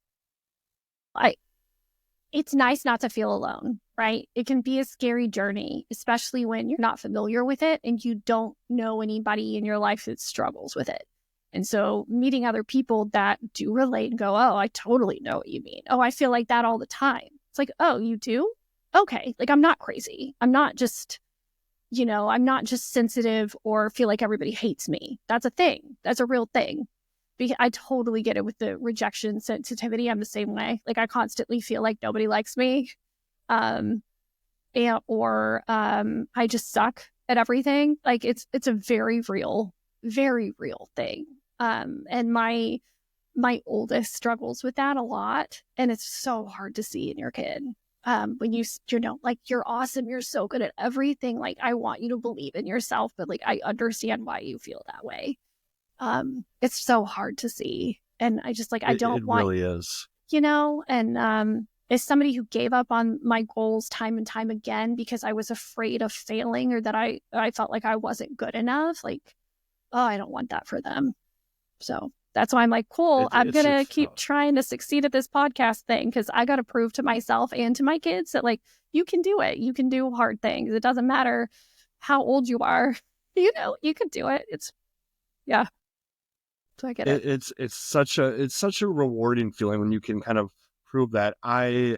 It's nice not to feel alone, right? It can be a scary journey, especially when you're not familiar with it and you don't know anybody in your life that struggles with it. And so meeting other people that do relate and go, oh, I totally know what you mean. Oh, I feel like that all the time. It's like, oh, you do? Okay. Like, I'm not crazy. I'm not just, you know, I'm not just sensitive or feel like everybody hates me. That's a thing. That's a real thing. I totally get it with the rejection sensitivity. I'm the same way. Like, I constantly feel like nobody likes me. Or I just suck at everything. Like, it's a very real thing. And my oldest struggles with that a lot. And it's so hard to see in your kid. When you know, like, you're awesome. You're so good at everything. Like, I want you to believe in yourself, but like, I understand why you feel that way. It's so hard to see. And I just, like, I don't want, it really is, you know, and, as somebody who gave up on my goals time and time again, because I was afraid of failing, or that I felt like I wasn't good enough. Like, oh, I don't want that for them. So that's why I'm like, cool, I'm going to keep trying to succeed at this podcast thing, because I got to prove to myself and to my kids that, like, you can do it. You can do hard things. It doesn't matter how old you are. You know, you can do it. Yeah. So I get it. It's such a rewarding feeling when you can kind of prove that. I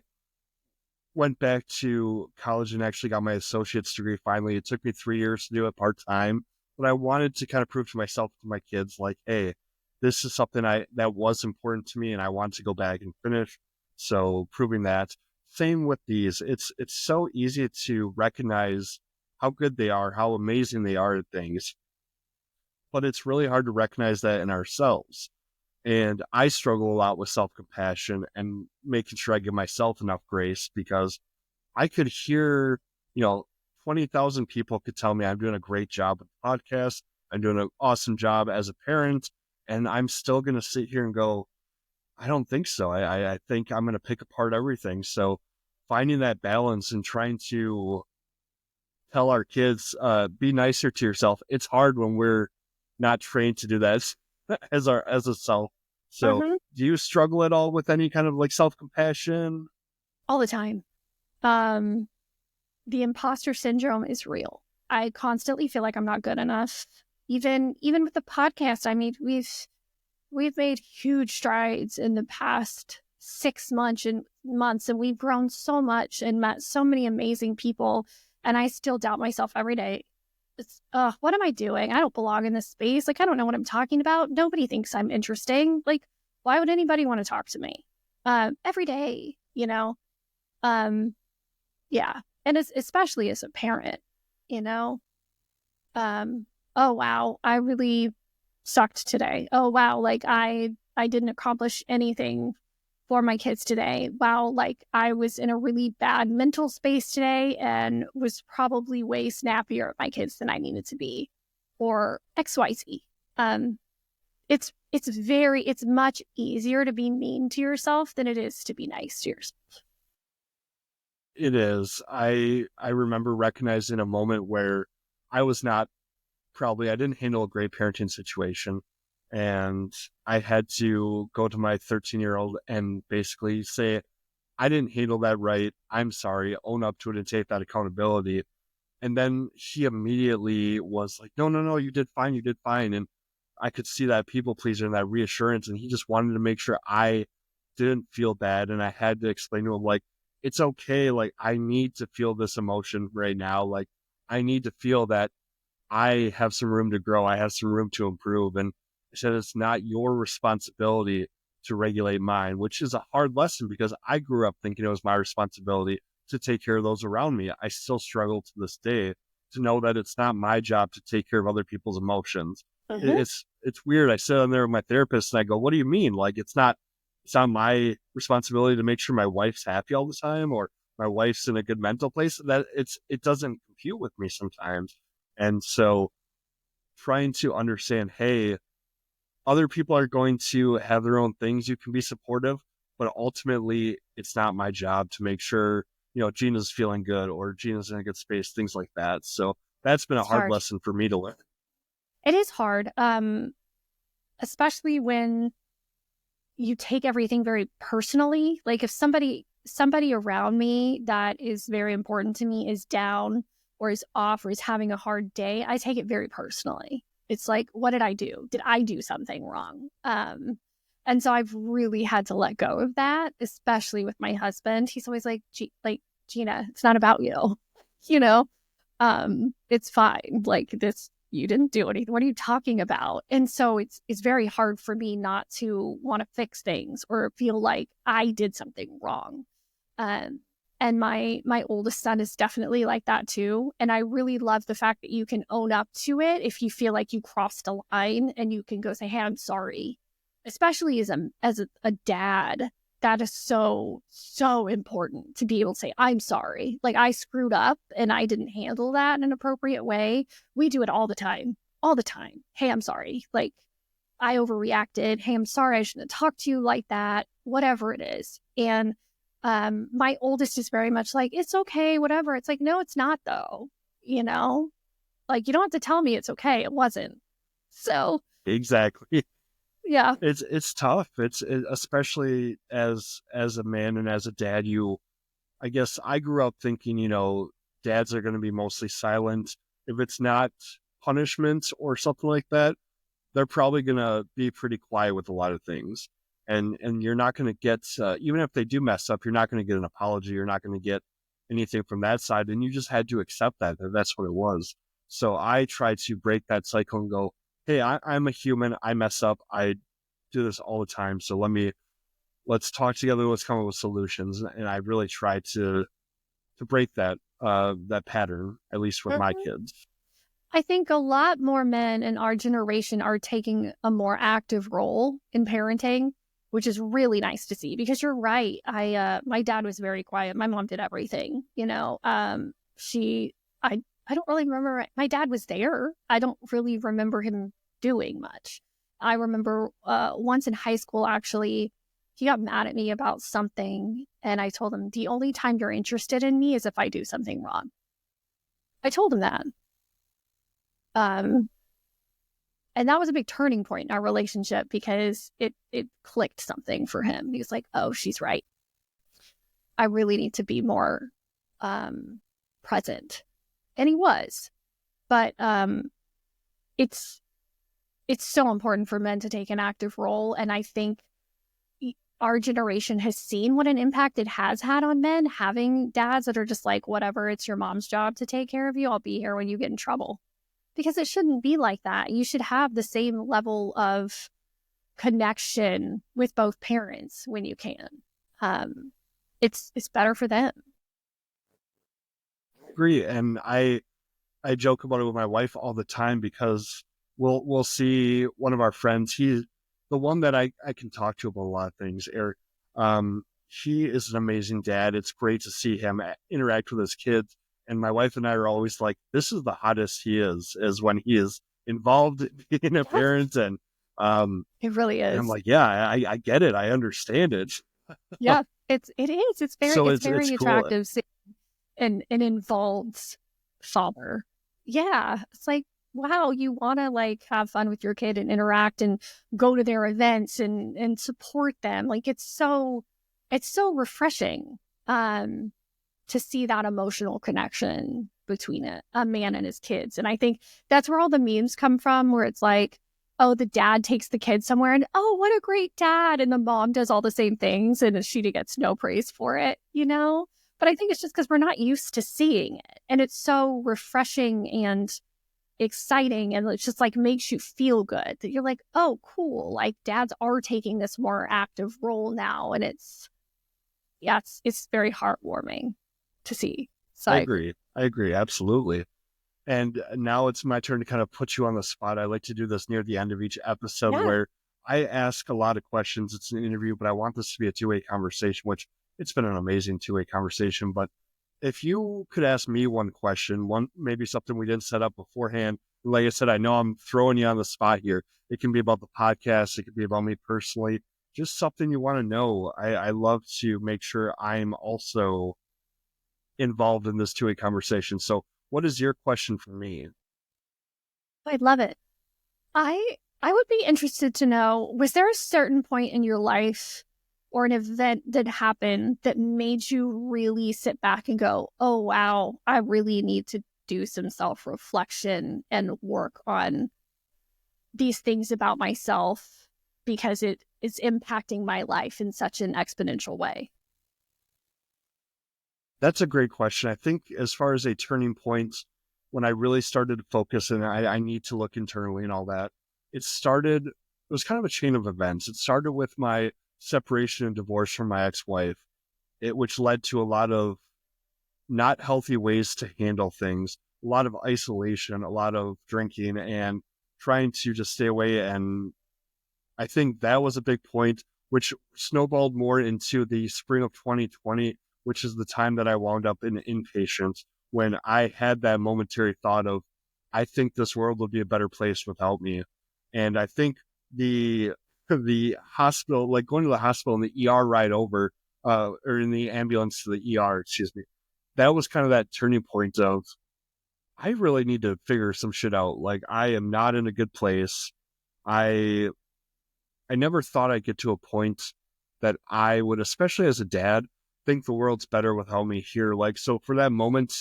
went back to college and actually got my associate's degree finally. It took me 3 years to do it part-time, but I wanted to kind of prove to myself, to my kids, like, hey, this is something that was important to me, and I want to go back and finish. So proving that. Same with these. It's so easy to recognize how good they are, how amazing they are at things, but it's really hard to recognize that in ourselves. And I struggle a lot with self-compassion and making sure I give myself enough grace, because I could hear, you know, 20,000 people could tell me I'm doing a great job with the podcast, I'm doing an awesome job as a parent, and I'm still going to sit here and go, I don't think so. I think I'm going to pick apart everything. So finding that balance and trying to tell our kids, be nicer to yourself. It's hard when we're not trained to do that as a self. So Mhm. do you struggle at all with any kind of like self-compassion? All the time. Um, the imposter syndrome is real. I constantly feel like I'm not good enough. Even with the podcast, I mean, we've made huge strides in the past 6 months and we've grown so much and met so many amazing people. And I still doubt myself every day. It's, what am I doing? I don't belong in this space. Like, I don't know what I'm talking about. Nobody thinks I'm interesting. Like, why would anybody want to talk to me? Every day, you know? Yeah. And especially as a parent, you know? Oh, wow, I really sucked today. Oh, wow, like I didn't accomplish anything for my kids today. Wow, like I was in a really bad mental space today and was probably way snappier at my kids than I needed to be, or XYZ. Um, it's much easier to be mean to yourself than it is to be nice to yourself. It is. I remember recognizing a moment where I was not I didn't handle a great parenting situation. And I had to go to my 13-year-old and basically say, I didn't handle that right. I'm sorry. Own up to it and take that accountability. And then she immediately was like, no, no, no, you did fine. You did fine. And I could see that people pleaser and that reassurance. And he just wanted to make sure I didn't feel bad. And I had to explain to him, like, it's okay. Like, I need to feel this emotion right now. Like, I need to feel that I have some room to grow. I have some room to improve. And I said, it's not your responsibility to regulate mine, which is a hard lesson because I grew up thinking it was my responsibility to take care of those around me. I still struggle to this day to know that it's not my job to take care of other people's emotions. Mhm. It's weird. I sit on there with my therapist and I go, what do you mean? Like, it's not my responsibility to make sure my wife's happy all the time or my wife's in a good mental place. It doesn't compute with me sometimes. And so trying to understand, hey, other people are going to have their own things. You can be supportive, but ultimately it's not my job to make sure, Gina's feeling good or Gina's in a good space, things like that. So that's been a It's hard hard. lesson for me to learn. It is hard, especially when you take everything very personally. Like if somebody around me that is very important to me is down or is off or is having a hard day, I take it very personally. It's like, what did I do? Did I do something wrong? And so I've really had to let go of that, especially with my husband. He's always like, Gina, it's not about you, you know. It's fine. Like this, you didn't do anything. What are you talking about? And so it's very hard for me not to want to fix things or feel like I did something wrong. Um, and my oldest son is definitely like that too. And I really love the fact that you can own up to it if you feel like you crossed a line and you can go say, "Hey, I'm sorry." Especially as a dad, that is so, so important to be able to say, I'm sorry. Like I screwed up and I didn't handle that in an appropriate way. We do it all the time. All the time. Hey, I'm sorry. Like I overreacted. Hey, I'm sorry. I shouldn't have talked to you like that. Whatever it is. And my oldest is very much like, it's okay, whatever. It's like, no, it's not though. You know? Like you don't have to tell me it's okay. It wasn't. So Exactly. yeah. It's tough. Especially as a man and as a dad, I guess I grew up thinking, dads are going to be mostly silent. If it's not punishment or something like that, they're probably going to be pretty quiet with a lot of things. And you're not going to get, even if they do mess up, you're not going to get an apology. You're not going to get anything from that side. And you just had to accept that that's what it was. So I try to break that cycle and go, hey, I'm a human. I mess up. I do this all the time. So let's talk together. Let's come up with solutions. And I really try to break that pattern, at least with my kids. I think a lot more men in our generation are taking a more active role in parenting, which is really nice to see because you're right. My dad was very quiet. My mom did everything, you know. She I don't really remember. My dad was there. I don't really remember him doing much. I remember once in high school, actually, he got mad at me about something. And I told him, the only time you're interested in me is if I do something wrong. I told him that. And that was a big turning point in our relationship because it clicked something for him. He was like, oh, she's right. I really need to be more present. And he was. But it's so important for men to take an active role. And I think our generation has seen what an impact it has had on men, having dads that are just like, whatever, it's your mom's job to take care of you. I'll be here when you get in trouble. Because it shouldn't be like that. You should have the same level of connection with both parents when you can. It's better for them. I agree. And I joke about it with my wife all the time because we'll see one of our friends. He's the one that I can talk to about a lot of things. Eric, he is an amazing dad. It's great to see him interact with his kids. And my wife and I are always like, this is the hottest he is when he is involved in being a parent. And it really is. and I'm like, yeah, I get it. I understand it. Yeah, it is. It's very So it's very cool. attractive seeing an involved father. Yeah, it's like, wow, you want to like have fun with your kid and interact and go to their events and support them. Like it's so refreshing to see that emotional connection between a man and his kids. And I think that's where all the memes come from, where it's like, oh, the dad takes the kid somewhere and, oh, what a great dad. And the mom does all the same things and she gets no praise for it, you know? But I think it's just because we're not used to seeing it. And it's so refreshing and exciting. And it's just like makes you feel good that you're like, oh, cool. Like dads are taking this more active role now. And it's very heartwarming to see. So I agree. Absolutely. And now it's my turn to kind of put you on the spot. I like to do this near the end of each episode where I ask a lot of questions. It's an interview, but I want this to be a two-way conversation, which it's been an amazing two-way conversation. But if you could ask me one question, maybe something we didn't set up beforehand. Like I said, I know I'm throwing you on the spot here. It can be about the podcast. It could be about me personally. Just something you want to know. I love to make sure I'm also involved in this two-way conversation. So what is your question for me? I'd love it. I would be interested to know, was there a certain point in your life or an event that happened that made you really sit back and go, oh, wow, I really need to do some self-reflection and work on these things about myself because it is impacting my life in such an exponential way? That's a great question. I think as far as a turning point, when I really started to focus and I need to look internally and all that, it was kind of a chain of events. It started with my separation and divorce from my ex-wife, which led to a lot of not healthy ways to handle things, a lot of isolation, a lot of drinking and trying to just stay away. And I think that was a big point, which snowballed more into the spring of 2020, which is the time that I wound up in inpatient when I had that momentary thought of, I think this world would be a better place without me. And I think the hospital, like going to the hospital and the ER ride over, or in the ambulance to the ER, that was kind of that turning point of, I really need to figure some shit out. Like I am not in a good place. I never thought I'd get to a point that I would, especially as a dad, think the world's better without me here. Like, so for that moment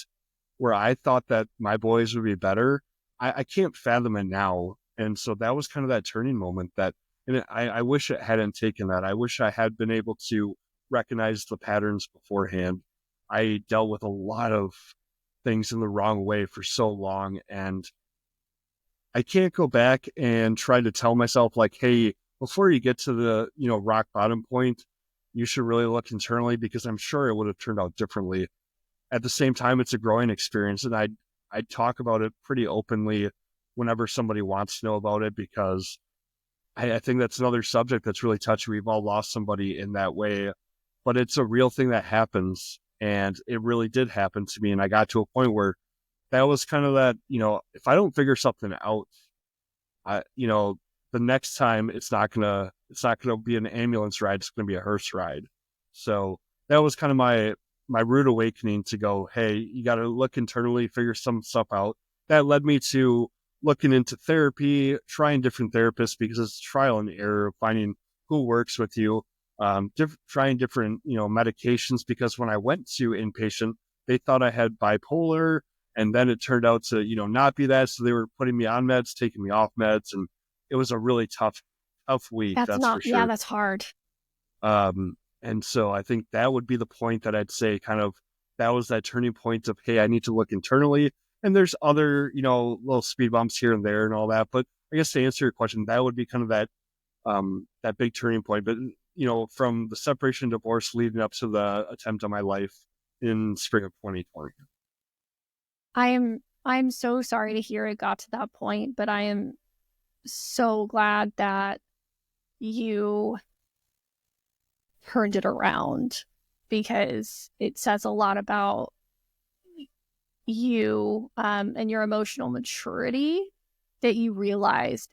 where I thought that my boys would be better, I can't fathom it now. And so that was kind of that turning moment and I wish it hadn't taken that. I wish I had been able to recognize the patterns beforehand. I dealt with a lot of things in the wrong way for so long. And I can't go back and try to tell myself like, hey, before you get to the, rock bottom point, you should really look internally, because I'm sure it would have turned out differently. At the same time, it's a growing experience, and I talk about it pretty openly whenever somebody wants to know about it, because I think that's another subject that's really touchy. We've all lost somebody in that way, but it's a real thing that happens, and it really did happen to me. And I got to a point where that was kind of that, if I don't figure something out, the next time it's not gonna be an ambulance ride. It's gonna be a hearse ride. So that was kind of my rude awakening to go, hey, you got to look internally, figure some stuff out. That led me to looking into therapy, trying different therapists because it's trial and error, finding who works with you, trying different, medications. Because when I went to inpatient, they thought I had bipolar, and then it turned out to, not be that. So they were putting me on meds, taking me off meds, and it was a really tough week. That's That's for not, yeah, sure. that's hard. And so I think that would be the point that I'd say kind of that was that turning point of, hey, I need to look internally. And there's other, little speed bumps here and there and all that. But I guess to answer your question, that would be kind of that big turning point. But, from the separation divorce leading up to the attempt on my life in spring of 2020. I'm so sorry to hear it got to that point, but I am so glad that you turned it around, because it says a lot about you and your emotional maturity, that you realized,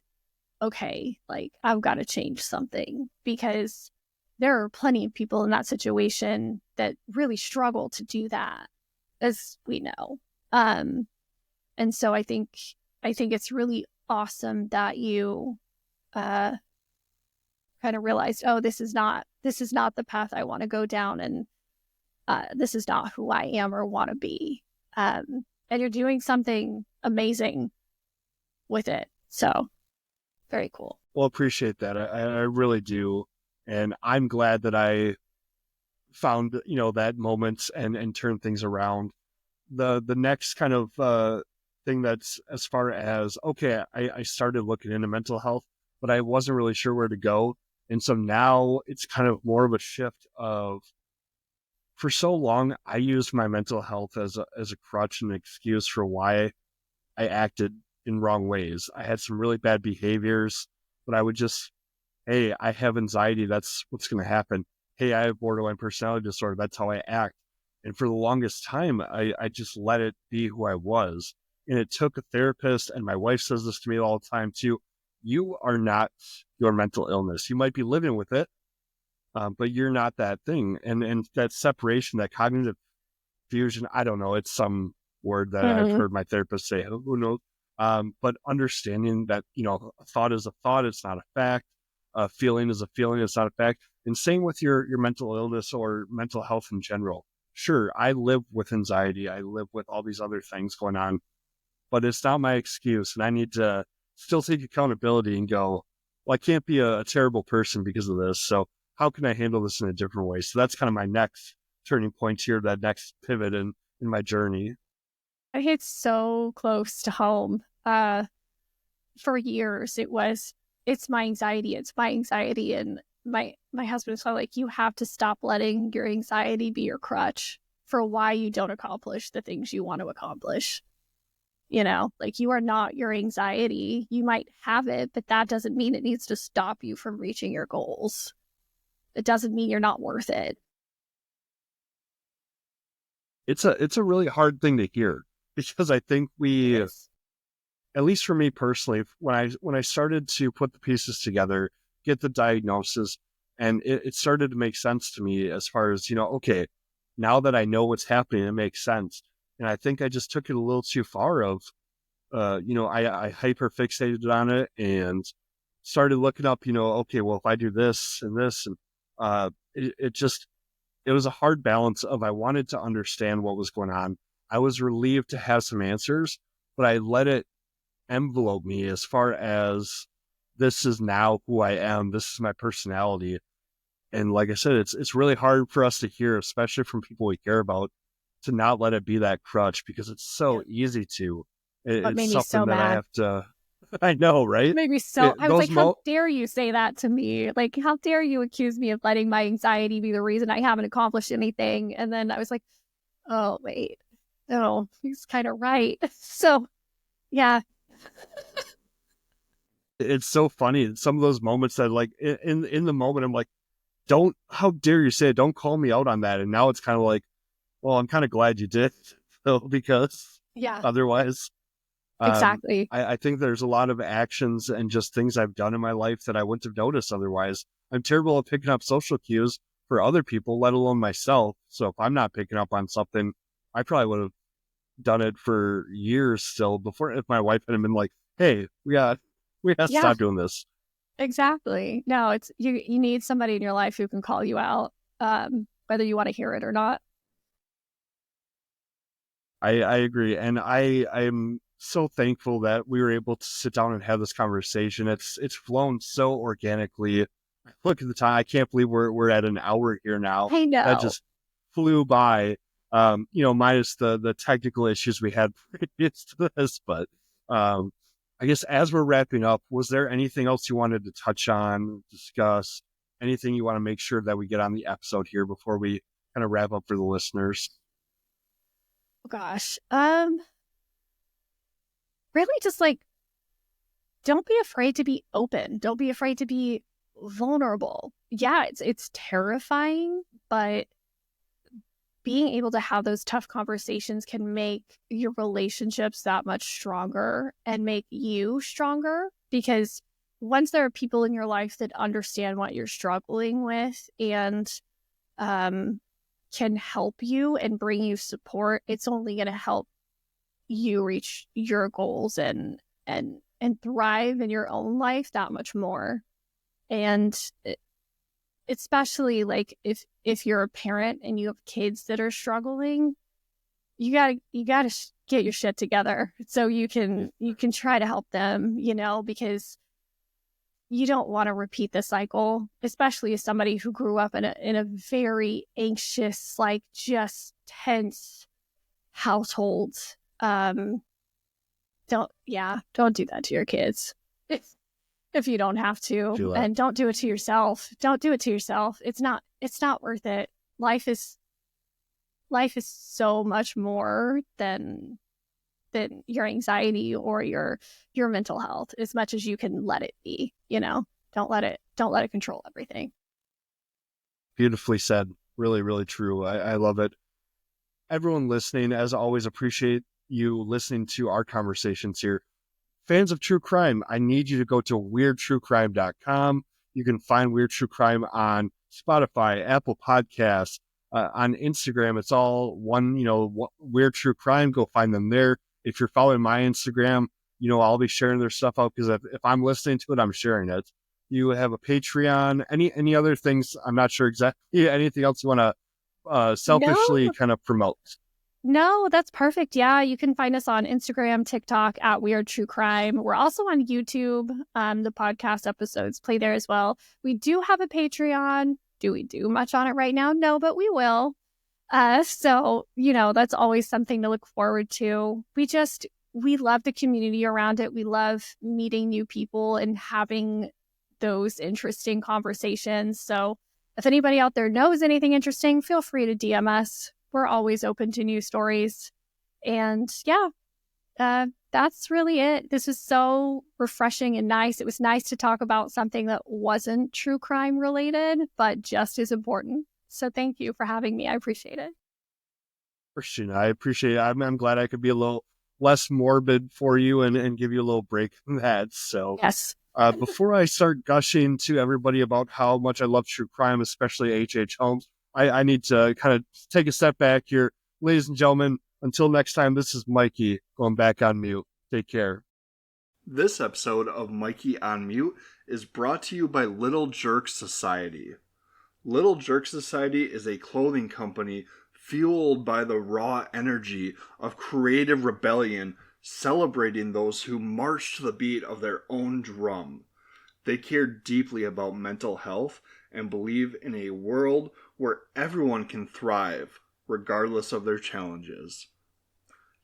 okay, like I've got to change something, because there are plenty of people in that situation that really struggle to do that, as we know. And so I think it's really awesome that you kind of realized, oh, this is not the path I want to go down, and this is not who I am or want to be. And you're doing something amazing with it. So very cool. Well, appreciate that. I really do. And I'm glad that I found, that moment and turned things around. The next kind of thing that's as far as, okay, I started looking into mental health, but I wasn't really sure where to go. And so now it's kind of more of a shift of, for so long, I used my mental health as a crutch and an excuse for why I acted in wrong ways. I had some really bad behaviors, but I would just, hey, I have anxiety. That's what's going to happen. Hey, I have borderline personality disorder. That's how I act. And for the longest time, I just let it be who I was. And it took a therapist, and my wife says this to me all the time too. You are not your mental illness. You might be living with it, but you're not that thing. And that separation, that cognitive fusion, I don't know. It's some word that I've heard my therapist say. Who knows? But understanding that, a thought is a thought. It's not a fact. A feeling is a feeling. It's not a fact. And same with your mental illness or mental health in general. Sure, I live with anxiety. I live with all these other things going on, but it's not my excuse. And I need to still take accountability and go, well, I can't be a terrible person because of this. So how can I handle this in a different way? So that's kind of my next turning point here, that next pivot in my journey. It hits so close to home. For years, it's my anxiety. It's my anxiety. And my husband is like, you have to stop letting your anxiety be your crutch for why you don't accomplish the things you want to accomplish. Like, you are not your anxiety. You might have it, but that doesn't mean it needs to stop you from reaching your goals. It doesn't mean you're not worth it. It's a really hard thing to hear, because I think Yes. at least for me personally, when I started to put the pieces together, get the diagnosis, and it started to make sense to me as far as, okay, now that I know what's happening, it makes sense. And I think I just took it a little too far of, I hyper fixated on it and started looking up, okay, well, if I do this and this, and it was a hard balance of, I wanted to understand what was going on. I was relieved to have some answers, but I let it envelope me as far as, this is now who I am. This is my personality. And like I said, it's really hard for us to hear, especially from people we care about, to not let it be that crutch, because it's so easy to. What It's made me something so that I mad. have to. I know, right? Made me so, I was Those like, how dare you say that to me? Like, how dare you accuse me of letting my anxiety be the reason I haven't accomplished anything? And then I was like, oh, wait, no, he's kind of right. So, yeah. it's so funny. Some of those moments that, like, in the moment, I'm like, how dare you say it? Don't call me out on that. And now it's kind of like, well, I'm kind of glad you did, though, because Yeah, otherwise. exactly. I think there's a lot of actions and just things I've done in my life that I wouldn't have noticed otherwise. I'm terrible at picking up social cues for other people, let alone myself. So if I'm not picking up on something, I probably would have done it for years still before if my wife hadn't been like, "Hey, we got to Yeah, stop doing this." exactly. No, it's you need somebody in your life who can call you out, whether you want to hear it or not. I agree, and I'm so thankful that we were able to sit down and have this conversation. It's flown so organically. Look at the time; I can't believe we're at an hour here now. I That know. just flew by. Minus the technical issues we had previous to this, but um, I guess as we're wrapping up, was there anything else you wanted to touch on, discuss? Anything you want to make sure that we get on the episode here before we kind of wrap up for the listeners? Oh, gosh. Really just like don't be afraid to be open. Don't be afraid to be vulnerable. Yeah, it's terrifying, but being able to have those tough conversations can make your relationships that much stronger and make you stronger because once there are people in your life that understand what you're struggling with and um, can help you and bring you support, it's only going to help you reach your goals and thrive in your own life that much more. And especially like if you're a parent and you have kids that are struggling, you gotta get your shit together so you can try to help them, because you don't want to repeat the cycle, especially as somebody who grew up in a very anxious, like just tense household. Um, don't do that to your kids if you don't have to, Feel that. and don't do it to yourself. Don't do it to yourself. It's not worth it. Life is so much more than your anxiety or your mental health, as much as you can let it be, don't let it control everything. Beautifully said. Really, really true. I love it. Everyone listening, as always, appreciate you listening to our conversations here. Fans of true crime, I need you to go to weirdtruecrime.com. You can find Weird True Crime on Spotify, Apple Podcasts, on Instagram. It's all one, Weird True Crime. Go find them there. If you're following my Instagram, I'll be sharing their stuff out because if I'm listening to it, I'm sharing it. You have a Patreon. Any other things? I'm not sure exactly. Anything else you want to No, selfishly kind of promote? no, that's perfect. Yeah, you can find us on Instagram, TikTok at Weird True Crime. We're also on YouTube. The podcast episodes play there as well. We do have a Patreon. Do we do much on it right now? No, but we will. So that's always something to look forward to. We love the community around it. We love meeting new people and having those interesting conversations. So if anybody out there knows anything interesting, feel free to DM us. We're always open to new stories. And yeah, that's really it. This was so refreshing and nice. It was nice to talk about something that wasn't true crime related, but just as important. So thank you for having me. I appreciate it. Christian, I appreciate it. I'm glad I could be a little less morbid for you and give you a little break from that. So Yes. before I start gushing to everybody about how much I love true crime, especially H.H. Holmes, I need to kind of take a step back here. Ladies and gentlemen, until next time, this is Mikey going back on mute. Take care. This episode of Mikey on Mute is brought to you by Little Jerk Society. Little Jerk Society is a clothing company fueled by the raw energy of creative rebellion, celebrating those who march to the beat of their own drum. They care deeply about mental health and believe in a world where everyone can thrive, regardless of their challenges.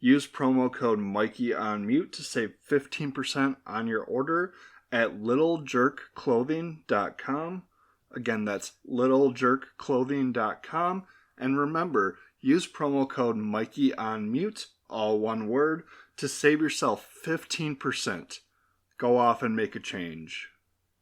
Use promo code Mikey on Mute to save 15% on your order at littlejerkclothing.com. Again, that's littlejerkclothing.com. And remember, use promo code Mikey on Mute, all one word, to save yourself 15%. Go off and make a change.